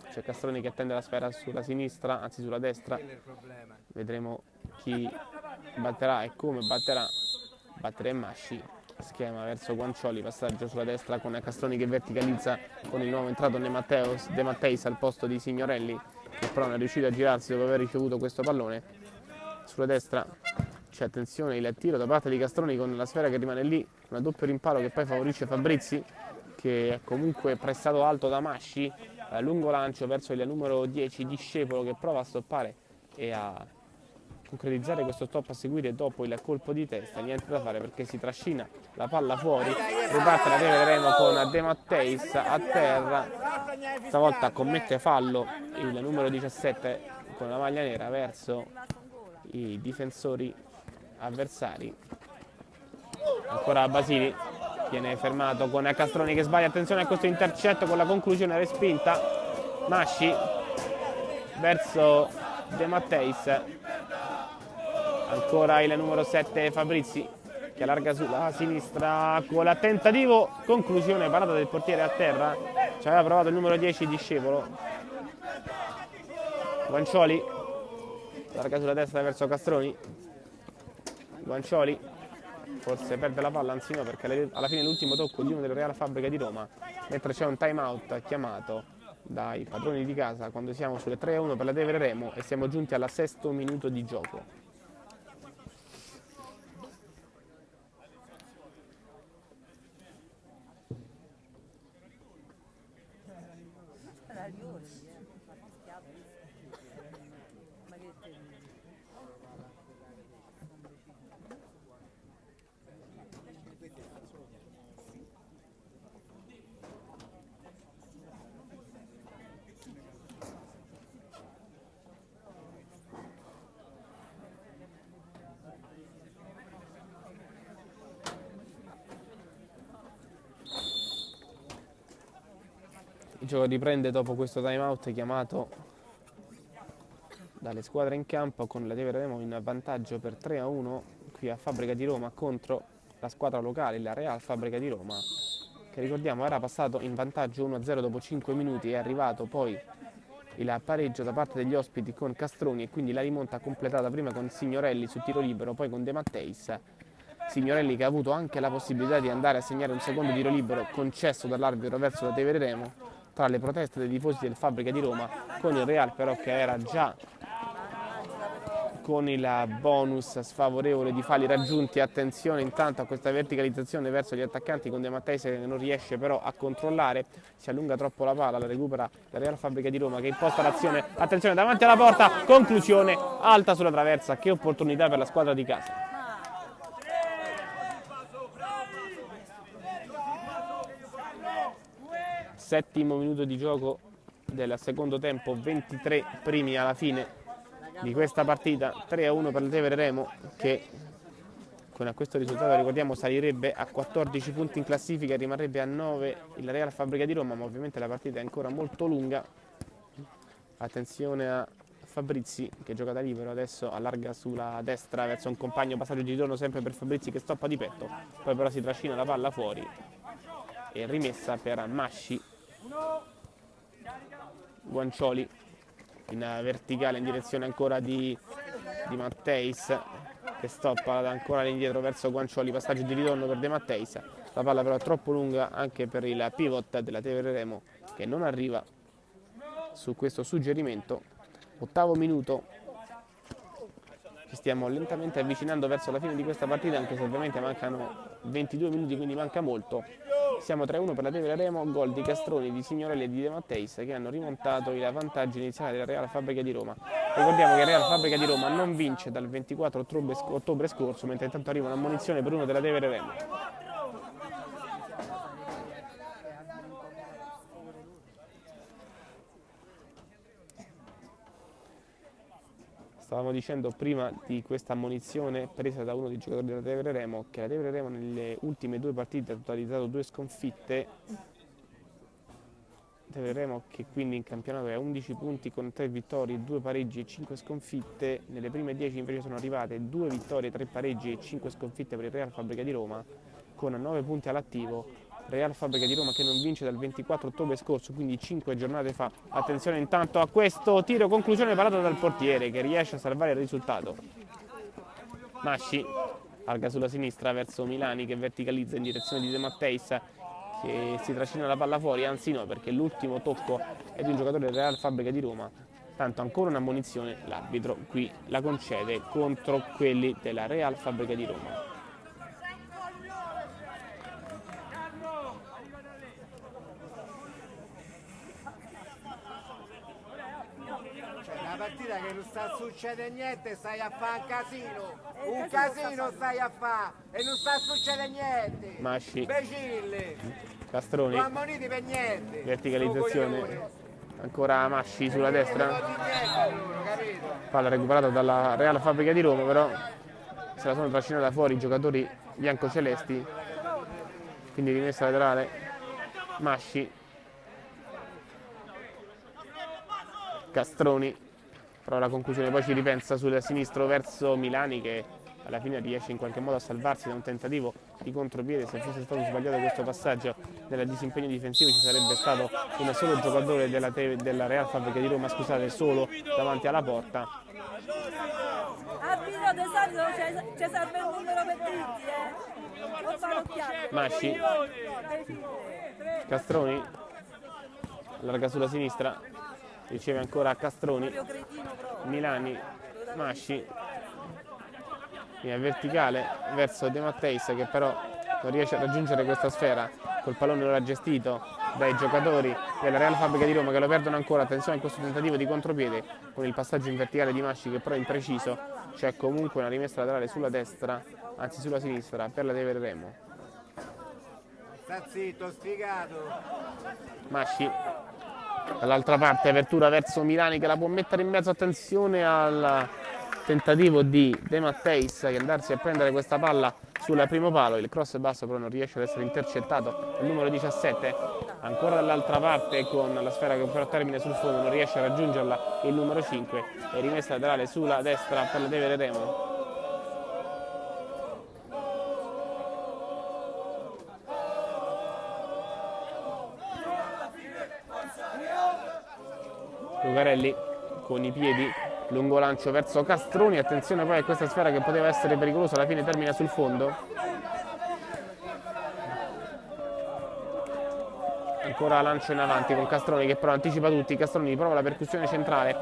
C'è Castroni che attende la sfera sulla sinistra, anzi sulla destra. Vedremo chi batterà e come batterà. Battere Masci. Schema verso Guancioli, passaggio sulla destra con Castroni che verticalizza con il nuovo entrato De Matteis al posto di Signorelli, che però non è riuscito a girarsi dopo aver ricevuto questo pallone. Sulla destra c'è attenzione il tiro da parte di Castroni con la sfera che rimane lì, un doppio rimpallo che poi favorisce Fabrizi, che è comunque pressato alto da Masci, lungo lancio verso il numero 10 Discepolo che prova a stoppare e a concretizzare questo stop a seguire dopo il colpo di testa. Niente da fare perché si trascina la palla fuori, riparte la Tevere Remo con De Matteis a terra, stavolta commette fallo il numero 17 con la maglia nera verso i difensori avversari. Ancora Basili, viene fermato con Castroni che sbaglia, attenzione a questo intercetto con la conclusione respinta. Masci verso De Matteis, ancora il numero 7 Fabrizi che allarga sulla sinistra con il tentativo, conclusione, parata del portiere a terra, ci aveva provato il numero 10 Discepolo. Guancioli allarga sulla destra verso Castroni, Guancioli forse perde la palla, anzi no, perché alla fine l'ultimo tocco di uno del Real Fabbrica di Roma, mentre c'è un time out chiamato dai padroni di casa quando siamo sulle 3-1 per la Tevere Remo e siamo giunti al 6° minuto di gioco. Il gioco riprende dopo questo time out chiamato dalle squadre in campo, con la Tevere Remo in vantaggio per 3-1 qui a Fabbrica di Roma contro la squadra locale, la Real Fabbrica di Roma, che ricordiamo era passato in vantaggio 1-0 dopo 5 minuti. È arrivato poi il pareggio da parte degli ospiti con Castroni e quindi la rimonta completata prima con Signorelli su tiro libero, poi con De Matteis. Signorelli che ha avuto anche la possibilità di andare a segnare un secondo tiro libero concesso dall'arbitro verso la Tevere Remo, tra le proteste dei tifosi del Fabbrica di Roma, con il Real però che era già con il bonus sfavorevole di falli raggiunti. Attenzione intanto a questa verticalizzazione verso gli attaccanti con De Matteis che non riesce però a controllare, si allunga troppo la palla, la recupera la Real Fabbrica di Roma che imposta l'azione, attenzione davanti alla porta, conclusione alta sulla traversa, che opportunità per la squadra di casa. Settimo minuto di gioco del secondo tempo, 23 primi alla fine di questa partita, 3-1 per la Tevere Remo che con questo risultato ricordiamo salirebbe a 14 punti in classifica e rimarrebbe a 9 il Real Fabbrica di Roma, ma ovviamente la partita è ancora molto lunga. Attenzione a Fabrizi che gioca da libero, adesso allarga sulla destra verso un compagno, passaggio di ritorno sempre per Fabrizi che stoppa di petto, poi però si trascina la palla fuori e rimessa per Masci. Guancioli in verticale in direzione ancora di Matteis che stoppa ancora all'indietro verso Guancioli, passaggio di ritorno per De Matteis, la palla però è troppo lunga anche per il pivot della Tevere Remo che non arriva su questo suggerimento. Ottavo minuto, ci stiamo lentamente avvicinando verso la fine di questa partita, anche se ovviamente mancano 22 minuti, quindi manca molto. Siamo 3-1 per la Tevere Remo, gol di Castroni, di Signorelli e di De Matteis che hanno rimontato il vantaggio iniziale della Real Fabbrica di Roma. Ricordiamo che il Real Fabbrica di Roma non vince dal 24 ottobre scorso, mentre intanto arriva un'ammonizione per uno della Tevere Remo. Stavamo dicendo prima di questa ammonizione presa da uno dei giocatori della Tevere Remo che la Tevere Remo nelle ultime 2 partite ha totalizzato 2 sconfitte. Tevere Remo che quindi in campionato è a 11 punti con 3 vittorie, 2 pareggi e 5 sconfitte. Nelle prime 10 invece sono arrivate 2 vittorie, 3 pareggi e 5 sconfitte per il Real Fabbrica di Roma con 9 punti all'attivo. Real Fabbrica di Roma che non vince dal 24 ottobre scorso, quindi 5 giornate fa. Attenzione intanto a questo tiro, conclusione parata dal portiere che riesce a salvare il risultato. Masci alga sulla sinistra verso Milani che verticalizza in direzione di De Matteis che si trascina la palla fuori, anzi no, perché l'ultimo tocco è di un giocatore del Real Fabbrica di Roma. Tanto ancora un'ammonizione, l'arbitro qui la concede contro quelli della Real Fabbrica di Roma. Una partita che non sta succedendo niente, stai a fare un casino stai a fare e non sta succedendo niente. Masci, Imbecille, Castroni, non ammoniti per niente. verticalizzazione, ancora Masci sulla destra, Capito? palla recuperata dalla Real Fabbrica di Roma, però se la sono trascinata fuori i giocatori biancocelesti, quindi rimessa laterale. Masci, Castroni, però la conclusione poi ci ripensa sul sinistro verso Milani che alla fine riesce in qualche modo a salvarsi da un tentativo di contropiede. Se fosse stato sbagliato questo passaggio del disimpegno difensivo ci sarebbe stato un solo giocatore della Real Fabbrica di Roma, scusate, solo davanti alla porta. Arbitro di solito ci serve il numero per tutti, non fare occhiate. Masci, Castroni, allarga sulla sinistra, riceve ancora Castroni, Milani, Masci, è verticale verso De Matteis che però non riesce a raggiungere questa sfera col pallone ora gestito dai giocatori della Real Fabbrica di Roma che lo perdono ancora. Attenzione a questo tentativo di contropiede con il passaggio in verticale di Masci che però è impreciso. C'è comunque una rimessa laterale sulla destra, anzi sulla sinistra per la Tevere Remo. Sta zitto, sfigato. Masci dall'altra parte, apertura verso Milani che la può mettere in mezzo. Attenzione al tentativo di De Matteis che andarsi a prendere questa palla sul primo palo, il cross basso però non riesce ad essere intercettato il numero 17, ancora dall'altra parte con la sfera che però termina sul fondo, non riesce a raggiungerla il numero 5 e rimessa laterale sulla destra per la Tevere Remo. Lucarelli con i piedi, lungo lancio verso Castroni, attenzione poi a questa sfera che poteva essere pericolosa, alla fine termina sul fondo. Ancora lancio in avanti con Castroni che però anticipa tutti, Castroni prova la percussione centrale,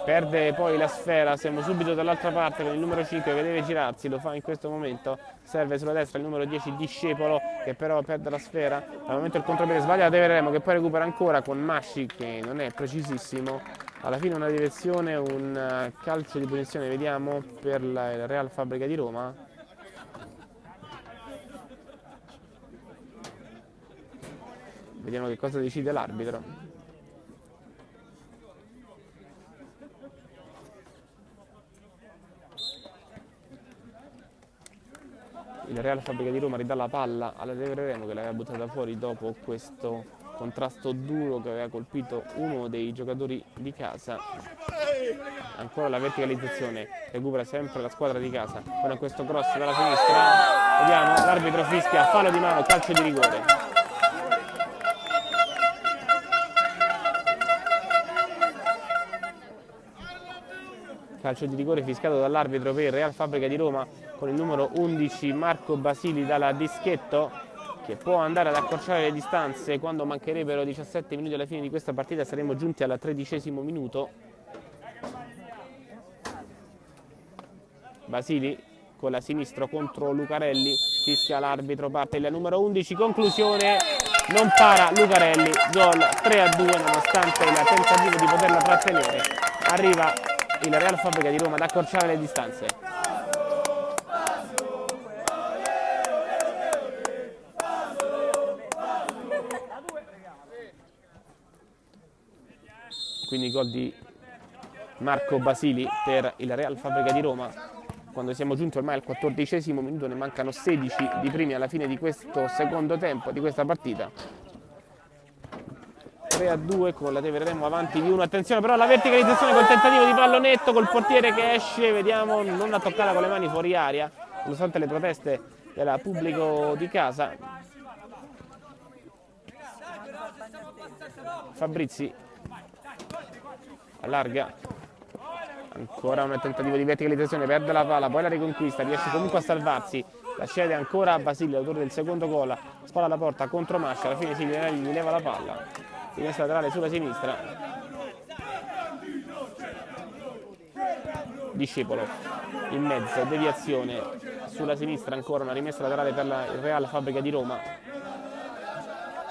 perde poi la sfera, siamo subito dall'altra parte con il numero 5 che deve girarsi, lo fa in questo momento, serve sulla destra il numero 10 Discepolo che però perde la sfera, al momento il contropiede sbaglia la Tevere Remo che poi recupera ancora con Masci che non è precisissimo, alla fine una direzione, un calcio di punizione vediamo per la Real Fabbrica di Roma. Vediamo che cosa decide l'arbitro. Il Real Fabbrica di Roma ridà la palla alla Tevere Remo che l'aveva buttata fuori dopo questo contrasto duro che aveva colpito uno dei giocatori di casa. Ancora la verticalizzazione, recupera sempre la squadra di casa con questo cross dalla sinistra. Vediamo, l'arbitro fischia fallo di mano, calcio di rigore. Calcio di rigore fischiato dall'arbitro per il Real Fabbrica di Roma con il numero 11 Marco Basili dalla dischetto che può andare ad accorciare le distanze quando mancherebbero 17 minuti alla fine di questa partita. Saremo giunti al 13° minuto. Basili con la sinistro contro Lucarelli, fischia l'arbitro, parte il numero 11, conclusione, non para Lucarelli, gol 3-2 nonostante il tentativo di poterla trattenere. Arriva il Real Fabbrica di Roma ad accorciare le distanze. Quindi gol di Marco Basili per il Real Fabbrica di Roma. Quando siamo giunti ormai al 14° minuto, ne mancano 16 di primi alla fine di questo secondo tempo di questa partita. 3-2 con la Tevere Remo avanti di 1. Attenzione però alla verticalizzazione col tentativo di pallonetto, col portiere che esce, vediamo, non ha toccata con le mani fuori aria, nonostante le proteste del pubblico di casa. Fabrizi allarga, ancora un tentativo di verticalizzazione, perde la palla, poi la riconquista, riesce comunque a salvarsi, la cede ancora a Basile, autore del secondo gol, spalla alla porta contro Mascia, alla fine Siglianelli gli leva la palla, rimessa laterale sulla sinistra, Discepolo in mezzo, deviazione sulla sinistra, ancora una rimessa laterale per il Real Fabbrica di Roma,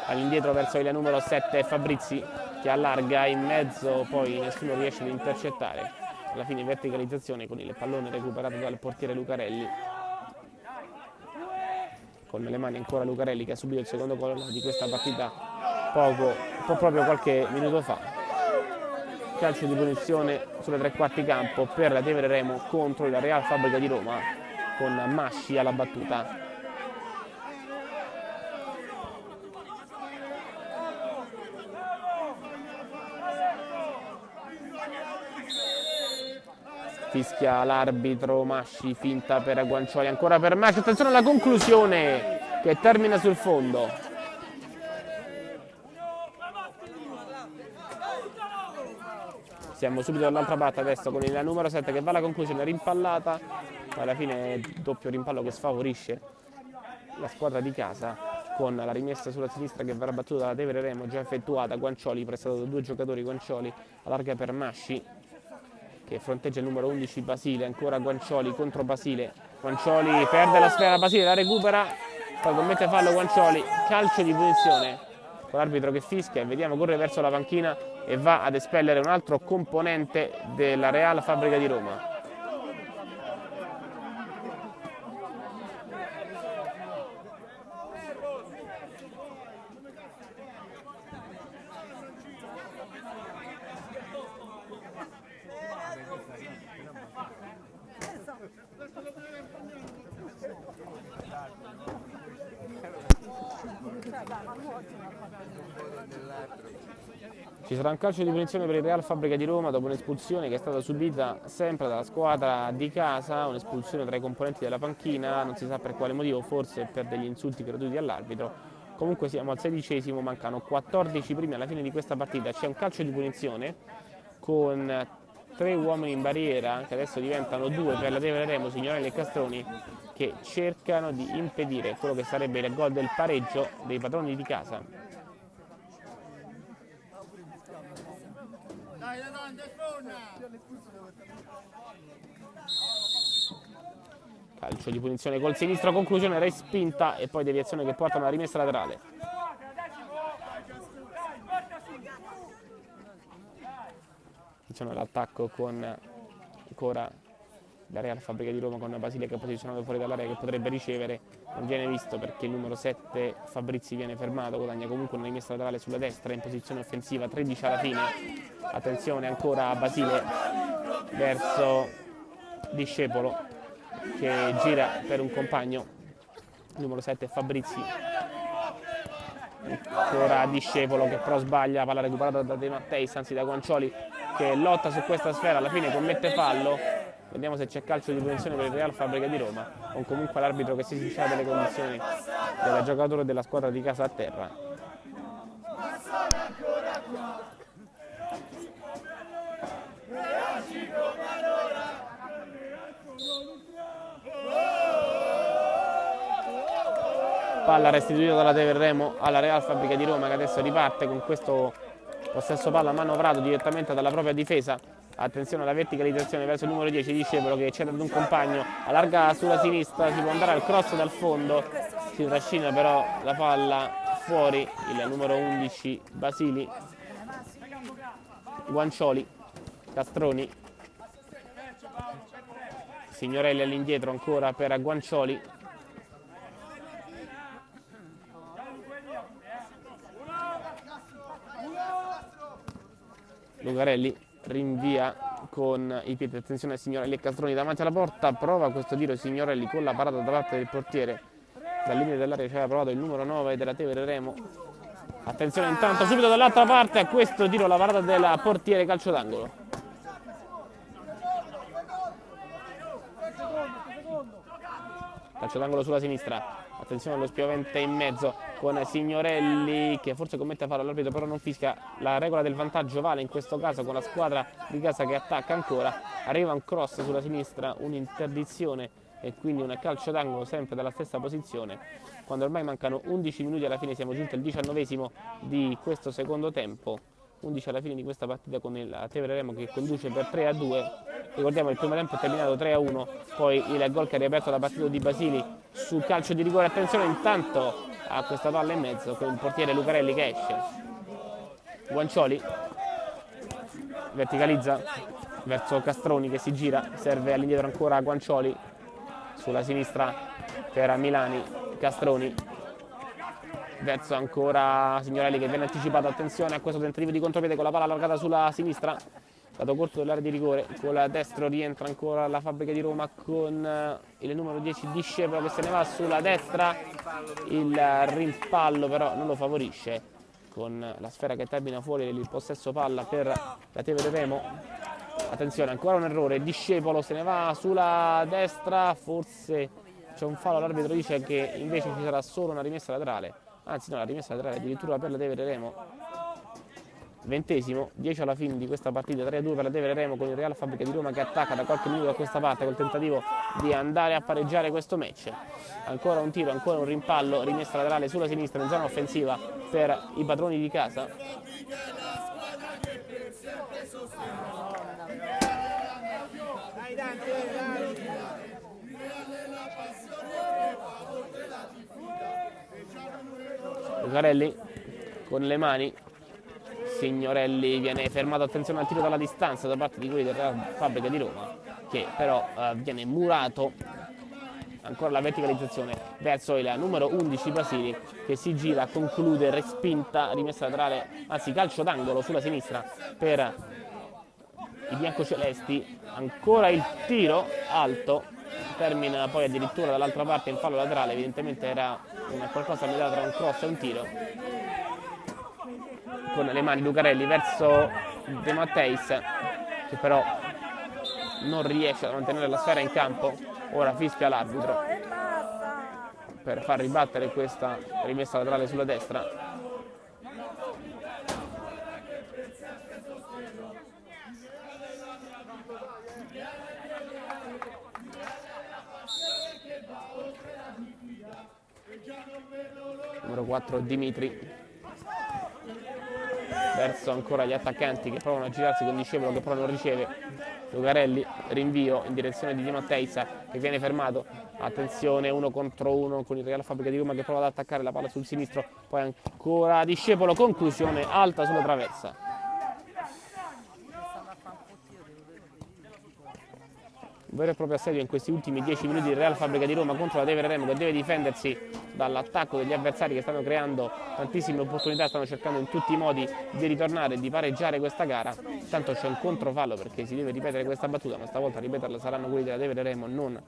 all'indietro verso il numero 7 Fabrizi che allarga in mezzo, poi nessuno riesce ad intercettare, alla fine verticalizzazione con il pallone recuperato dal portiere Lucarelli, con le mani ancora Lucarelli che ha subito il secondo gol di questa partita proprio qualche minuto fa. Calcio di punizione sulle tre quarti campo per la Tevere Remo contro il Real Fabbrica di Roma con Masci alla battuta. Fischia l'arbitro, Masci, finta per Guancioli, ancora per Masci, attenzione alla conclusione che termina sul fondo. Siamo subito dall'altra parte adesso con il numero 7 che va alla conclusione, rimpallata, alla fine doppio rimpallo che sfavorisce la squadra di casa con la rimessa sulla sinistra che verrà battuta dalla Tevere Remo, già effettuata, Guancioli prestato da due giocatori, Guancioli allarga per Masci che fronteggia il numero 11 Basile, ancora Guancioli contro Basile, Guancioli perde la sfera, Basile la recupera, poi commette fallo Guancioli, calcio di punizione con l'arbitro che fischia e vediamo corre verso la panchina e va ad espellere un altro componente della Real Fabbrica di Roma. Ci sarà un calcio di punizione per il Real Fabbrica di Roma dopo un'espulsione che è stata subita sempre dalla squadra di casa, un'espulsione tra i componenti della panchina, non si sa per quale motivo, forse per degli insulti gratuiti all'arbitro. Comunque siamo al 16°, mancano 14 primi alla fine di questa partita, c'è un calcio di punizione con 3 uomini in barriera, che adesso diventano 2 per la Tevere Remo, Signorelli e Castroni, che cercano di impedire quello che sarebbe il gol del pareggio dei padroni di casa. Calcio di punizione col sinistro, conclusione respinta e poi deviazione che porta a una rimessa laterale. Attenzione all'attacco con ancora la Real Fabbrica di Roma con Basile che è posizionato fuori dall'area, che potrebbe ricevere, non viene visto perché il numero 7 Fabrizi viene fermato, guadagna comunque una rimessa laterale sulla destra in posizione offensiva, 13 alla fine. Attenzione ancora a Basile verso Discepolo che gira per un compagno, il numero 7 Fabrizi, ancora Discepolo che però sbaglia, palla recuperata da De Matteis, anzi da Guancioli che lotta su questa sfera, alla fine commette fallo. Vediamo se c'è calcio di punizione per il Real Fabbrica di Roma o comunque l'arbitro che si sviscera delle condizioni del giocatore della squadra di casa a terra. Palla restituita dalla Tevere Remo alla Real Fabbrica di Roma che adesso riparte con questo possesso palla manovrato direttamente dalla propria difesa Attenzione alla verticalizzazione verso il numero 10 Discepolo che cede ad un compagno, allarga sulla sinistra, si può andare al cross dal fondo, si trascina però la palla fuori, il numero 11 Basili, Guancioli, Castroni, Signorelli all'indietro ancora per Guancioli, Lucarelli rinvia con i piedi, attenzione a Signorelli e Castroni davanti alla porta, prova questo tiro Signorelli con la parata da parte del portiere, dal limite dell'area ci aveva provato il numero 9 della Tevere Remo, attenzione intanto subito dall'altra parte a questo tiro, la parata del portiere, calcio d'angolo. Calcio d'angolo sulla sinistra, attenzione allo spiovente in mezzo con Signorelli che forse commette fallo, l'arbitro però non fischia, la regola del vantaggio vale in questo caso con la squadra di casa che attacca ancora, arriva un cross sulla sinistra, un'interdizione e quindi un calcio d'angolo sempre dalla stessa posizione, quando ormai mancano 11 minuti alla fine, siamo giunti al 19esimo di questo secondo tempo. 11 alla fine di questa partita con il Tevere Remo che conduce per 3-2. Ricordiamo il primo tempo è terminato 3-1, poi il gol che ha riaperto la partita di Basili sul calcio di rigore. Attenzione intanto a questa palla in mezzo con il portiere Lucarelli che esce. Guancioli verticalizza verso Castroni che si gira, serve all'indietro ancora Guancioli, sulla sinistra per Milani, Castroni verso ancora Signorelli che viene anticipato, attenzione a questo tentativo di contropiede con la palla allargata sulla sinistra, dato corto dell'area di rigore, con la destra rientra ancora la Fabbrica di Roma con il numero 10 Discepolo che se ne va sulla destra, il rimpallo però non lo favorisce con la sfera che termina fuori il possesso palla per la Tevere Remo. Attenzione, ancora un errore, Discepolo se ne va sulla destra, forse c'è un fallo, l'arbitro dice che invece ci sarà solo una rimessa laterale. Anzi no, la rimessa laterale addirittura per la Tevere Remo. 20esimo, 10 alla fine di questa partita, 3-2 per la Tevere Remo con il Real Fabbrica di Roma che attacca da qualche minuto a questa parte col tentativo di andare a pareggiare questo match. Ancora un tiro, ancora un rimpallo, rimessa laterale sulla sinistra in zona offensiva per i padroni di casa. Lucarelli con le mani, Signorelli viene fermato, attenzione al tiro dalla distanza da parte di quelli della Fabbrica di Roma che però viene murato. Ancora la verticalizzazione verso il numero 11 Basili che si gira, conclude, respinta, rimessa laterale, anzi calcio d'angolo sulla sinistra per i biancocelesti. Ancora il tiro alto, termina poi addirittura dall'altra parte in fallo laterale, evidentemente era qualcosa a metà tra un cross e un tiro. Con le mani Lucarelli verso De Matteis che però non riesce a mantenere la sfera in campo, ora fischia l'arbitro per far ribattere questa rimessa laterale sulla destra. Numero 4 Dimitri verso ancora gli attaccanti che provano a girarsi con Discepolo che però non riceve. Lucarelli, rinvio in direzione di Di Matteis che viene fermato, attenzione 1 contro 1 con il Real Fabbrica di Roma che prova ad attaccare la palla sul sinistro, poi ancora Discepolo, conclusione alta sulla traversa. Un vero e proprio assedio in questi ultimi 10 minuti del Real Fabbrica di Roma contro la Tevere Remo che deve difendersi dall'attacco degli avversari che stanno creando tantissime opportunità, stanno cercando in tutti i modi di ritornare, di pareggiare questa gara. Tanto c'è un controfallo perché si deve ripetere questa battuta, ma stavolta a ripeterla saranno quelli della Tevere Remo, non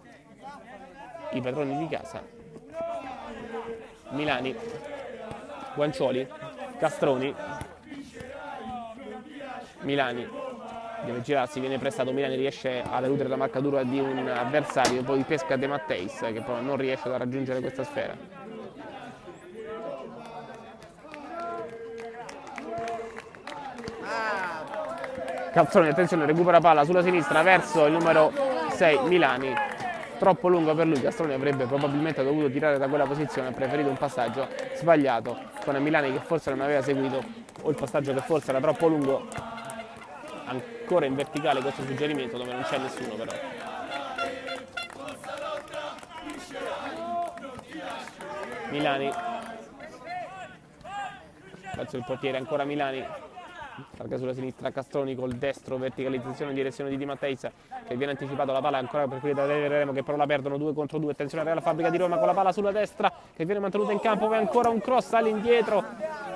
i padroni di casa. Milani, Guancioli, Castroni, Milani deve girarsi, viene prestato, Milani riesce ad eludere la marcatura di un avversario, poi pesca De Matteis che però non riesce a raggiungere questa sfera. Cazzoni, attenzione, recupera palla sulla sinistra verso il numero 6 Milani, troppo lungo per lui, Castroni avrebbe probabilmente dovuto tirare da quella posizione, ha preferito un passaggio sbagliato con Milani che forse non aveva seguito, o il passaggio che forse era troppo lungo. Ancora ancora in verticale questo suggerimento dove non c'è nessuno però. Milani verso il portiere, ancora Milani, larga sulla sinistra Castroni col destro, verticalizzazione in direzione di Di Matteis che viene anticipato, la palla ancora per quelli da Remo che però la perdono 2 contro 2, attenzione alla Fabbrica di Roma con la palla sulla destra che viene mantenuta in campo, poi ancora un cross all'indietro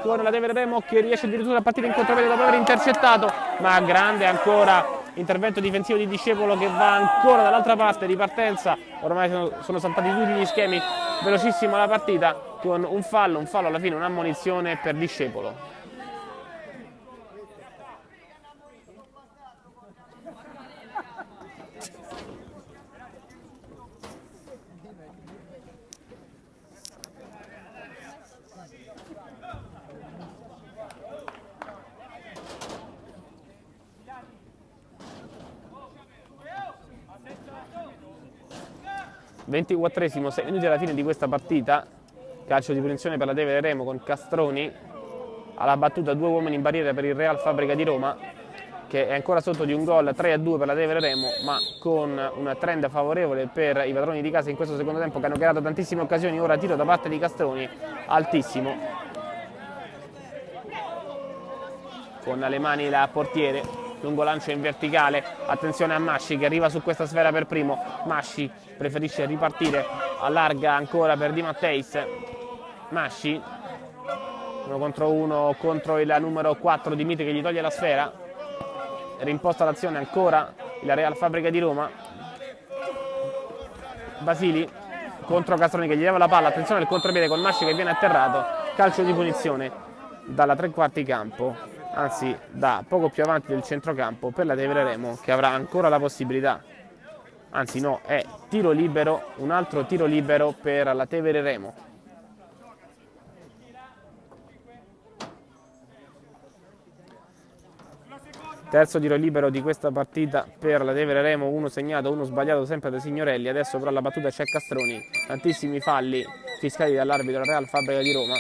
con la Tevere Remo che riesce addirittura a partire in contropiede dopo aver intercettato, ma grande ancora intervento difensivo di Discepolo che va ancora dall'altra parte, ripartenza, ormai sono saltati tutti gli schemi, velocissima la partita con un fallo alla fine, un'ammonizione per Discepolo. Ventiquattresimo, 6 minuti alla fine di questa partita, calcio di punizione per la Tevere Remo con Castroni alla battuta, 2 uomini in barriera per il Real Fabbrica di Roma che è ancora sotto di un gol, 3-2 per la Tevere Remo, ma con un trend favorevole per i padroni di casa in questo secondo tempo che hanno creato tantissime occasioni. Ora tiro da parte di Castroni altissimo con le mani la portiere, lungo lancio in verticale, attenzione a Masci che arriva su questa sfera per primo, Masci preferisce ripartire, allarga ancora per Di Matteis, Masci 1 contro 1 contro il numero 4 Dimitri che gli toglie la sfera, rimposta l'azione ancora il Real Fabbrica di Roma, Basili contro Castroni che gli leva la palla, attenzione al contropiede con Masci che viene atterrato, calcio di punizione dalla 3/4 campo, anzi da poco più avanti del centrocampo per la Tevere Remo che avrà ancora la possibilità, anzi no, è tiro libero, un altro tiro libero per la Tevere Remo. Terzo tiro libero di questa partita per la Tevere Remo, uno segnato, uno sbagliato sempre da Signorelli, adesso però alla battuta c'è Castroni, tantissimi falli fiscali dall'arbitro Real Fabbrica di Roma,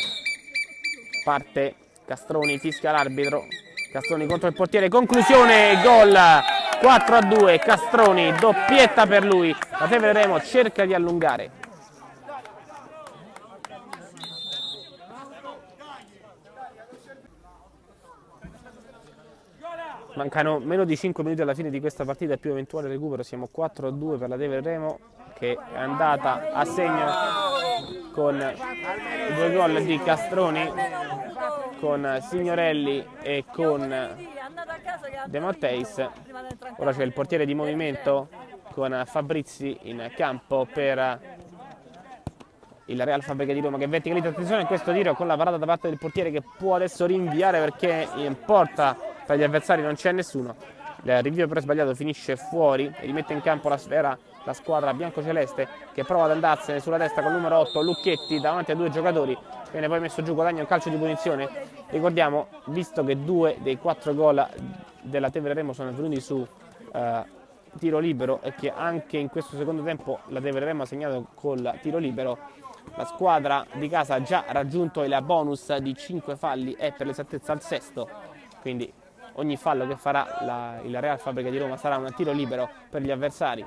parte Castroni, fischia l'arbitro, Castroni contro il portiere, conclusione, gol 4-2, Castroni, doppietta per lui, la Tevere Remo cerca di allungare. Mancano meno di 5 minuti alla fine di questa partita e più eventuale recupero, siamo 4-2 per la Tevere Remo che è andata a segno con 2 gol di Castroni, con Signorelli e con De Matteis. Ora c'è il portiere di movimento con Fabrizi in campo per il Real Fabbrica di Roma che verticalizza, attenzione a questo tiro con la parata da parte del portiere che può adesso rinviare perché in porta per gli avversari non c'è nessuno, il rinvio però sbagliato finisce fuori e rimette in campo la sfera la squadra biancoceleste che prova ad andarsene sulla destra con il numero 8 Lucchetti davanti a 2 giocatori, viene poi messo giù, guadagna un calcio di punizione. Ricordiamo, visto che 2 dei 4 gol della Tevere Remo sono venuti su tiro libero e che anche in questo secondo tempo la Tevere Remo ha segnato col tiro libero, la squadra di casa ha già raggiunto il bonus di 5 falli e per l'esattezza al 6º, quindi ogni fallo che farà il Real Fabbrica di Roma sarà un tiro libero per gli avversari.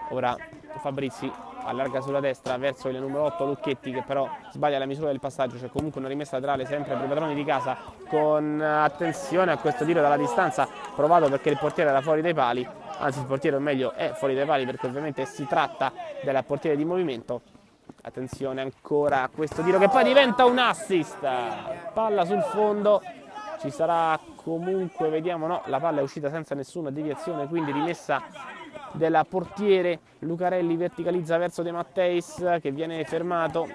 Ora Fabrizi allarga sulla destra verso il numero 8 Lucchetti che però sbaglia la misura del passaggio, c'è comunque una rimessa laterale sempre per i padroni di casa con attenzione a questo tiro dalla distanza provato perché il portiere era fuori dai pali, anzi il portiere o meglio è fuori dai pali perché ovviamente si tratta del portiere di movimento. Attenzione ancora a questo tiro che poi diventa un assist, palla sul fondo, ci sarà comunque, vediamo, no, la palla è uscita senza nessuna deviazione, quindi rimessa della portiere. Lucarelli verticalizza verso De Matteis che viene fermato,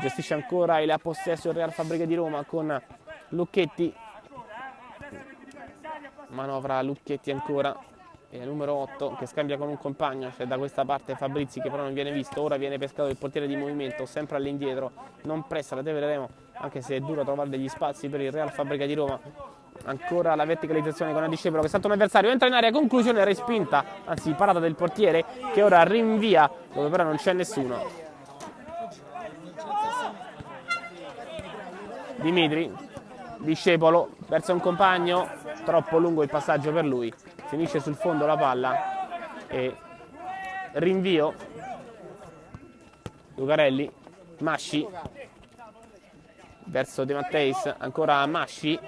gestisce ancora il possesso il Real Fabbrica di Roma con Lucchetti, manovra Lucchetti ancora e il numero 8 che scambia con un compagno, c'è da questa parte Fabrizi che però non viene visto, ora viene pescato il portiere di movimento sempre all'indietro, non pressa la Tevere Remo anche se è duro trovare degli spazi per il Real Fabbrica di Roma. Ancora la verticalizzazione con Discepolo che salta un avversario, entra in area, conclusione respinta, anzi parata del portiere che ora rinvia dove però non c'è nessuno. Dimitri, Discepolo verso un compagno, troppo lungo il passaggio per lui, finisce sul fondo la palla e rinvio. Lucarelli, Masci verso De Matteis, ancora Masci.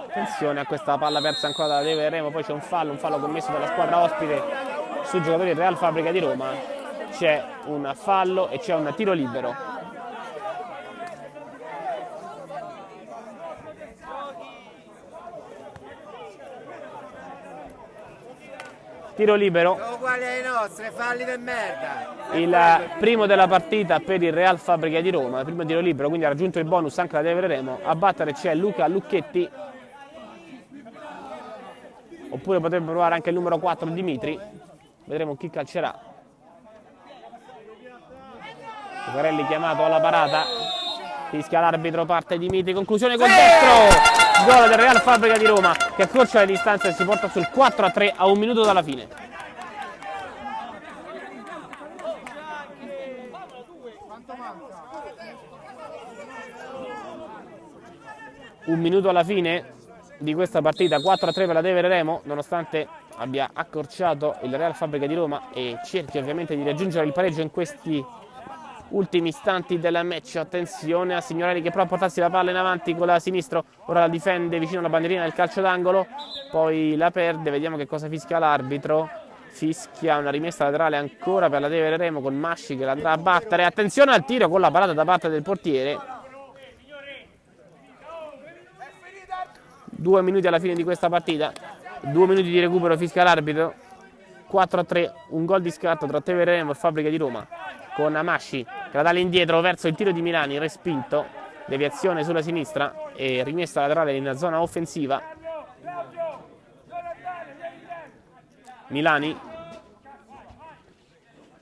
Attenzione a questa palla persa ancora da Tevere Remo, poi c'è un fallo commesso dalla squadra ospite sui giocatori del Real Fabbrica di Roma. C'è un fallo e c'è un tiro libero. Tiro libero. Uguali ai nostri, falli di merda. Il primo della partita per il Real Fabbrica di Roma, il primo tiro libero, quindi ha raggiunto il bonus anche da Tevere Remo. A battere c'è Luca Lucchetti, oppure potrebbe provare anche il numero 4 Dimitri, vedremo chi calcerà. Lucarelli chiamato alla parata, fischia l'arbitro, parte Dimitri, conclusione col destro, gol del Real Fabbrica di Roma che accorcia le distanze e si porta sul 4-3 a 1 minuto dalla fine. Un minuto alla fine di questa partita, 4-3 per la Tevere Remo, nonostante abbia accorciato il Real Fabbrica di Roma e cerchi ovviamente di raggiungere il pareggio in questi ultimi istanti del match. Attenzione a Signorelli che prova a portarsi la palla in avanti con la sinistra, ora la difende vicino alla bandierina del calcio d'angolo, poi la perde, vediamo che cosa fischia l'arbitro. Fischia una rimessa laterale ancora per la Tevere Remo con Masci che la andrà a battere. Attenzione al tiro con la parata da parte del portiere. 2 minuti alla fine di questa partita, 2 minuti di recupero, fischia l'arbitro. 4-3, un gol di scarto tra Tevere Remo e Fabbrica di Roma, con Masci che la dà indietro verso il tiro di Milani, respinto, deviazione sulla sinistra e rimessa laterale in zona offensiva. Milani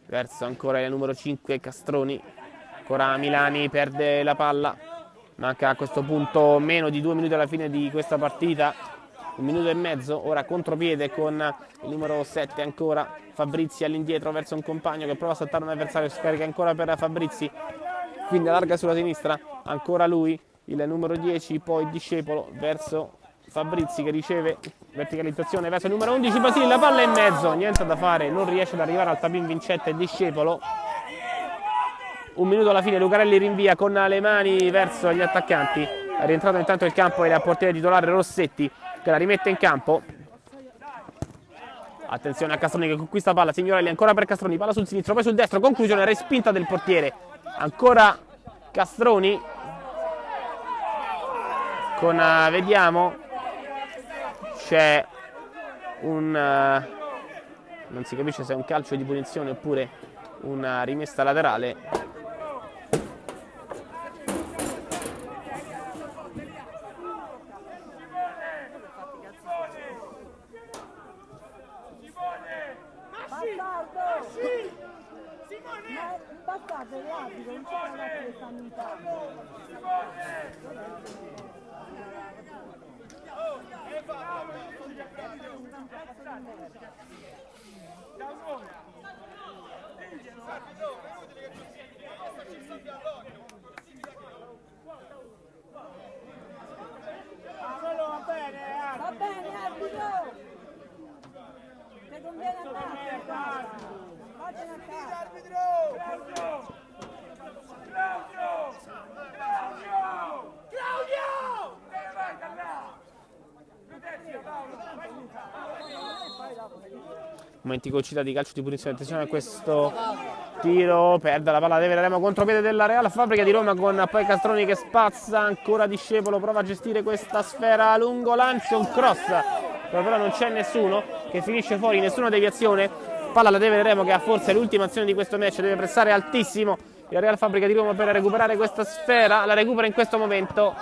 verso ancora il numero 5 Castroni, ancora Milani, perde la palla. Manca a questo punto meno di 2 minuti alla fine di questa partita, 1 minuto e mezzo, ora contropiede con il numero 7 ancora, Fabrizi all'indietro verso un compagno che prova a saltare un avversario, scarica ancora per Fabrizi, quindi allarga sulla sinistra, ancora lui, il numero 10, poi Discepolo verso Fabrizi che riceve verticalizzazione verso il numero 11 Basili, la palla in mezzo, niente da fare, non riesce ad arrivare al tapin vincente Discepolo. 1 minuto alla fine, Lucarelli rinvia con le mani verso gli attaccanti, è rientrato intanto il campo e il portiere titolare Rossetti che la rimette in campo. Attenzione a Castroni che conquista palla, Signorelli ancora per Castroni, palla sul sinistro, poi sul destro, conclusione, respinta del portiere, ancora Castroni con, vediamo, c'è un, non si capisce se è un calcio di punizione oppure una rimessa laterale. Bastardo, l'arbitro, non c'è una che stanno in campo. Va bene, arbitro! Che conviene andare a casa! Vattene a casa! Momenti concitati di calcio di punizione, attenzione a questo tiro, perde la palla, Tevere Remo, contropiede della Real Fabbrica di Roma con poi Castroni che spazza, ancora Discepolo, prova a gestire questa sfera a lungo lancio, un cross, però non c'è nessuno che finisce fuori, nessuna deviazione, palla alla Tevere Remo che ha forse l'ultima azione di questo match, deve pressare altissimo il Real Fabbrica di Roma per recuperare questa sfera, la recupera in questo momento,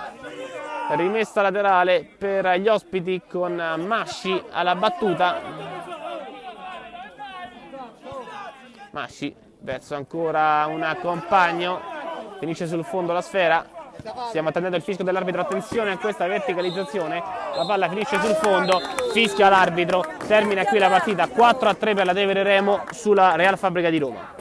rimessa laterale per gli ospiti con Masci alla battuta. Masci verso ancora un compagno, finisce sul fondo la sfera, stiamo attendendo il fischio dell'arbitro, attenzione a questa verticalizzazione, la palla finisce sul fondo, fischia l'arbitro, termina qui la partita 4-3 per la Tevere Remo sulla Real Fabbrica di Roma.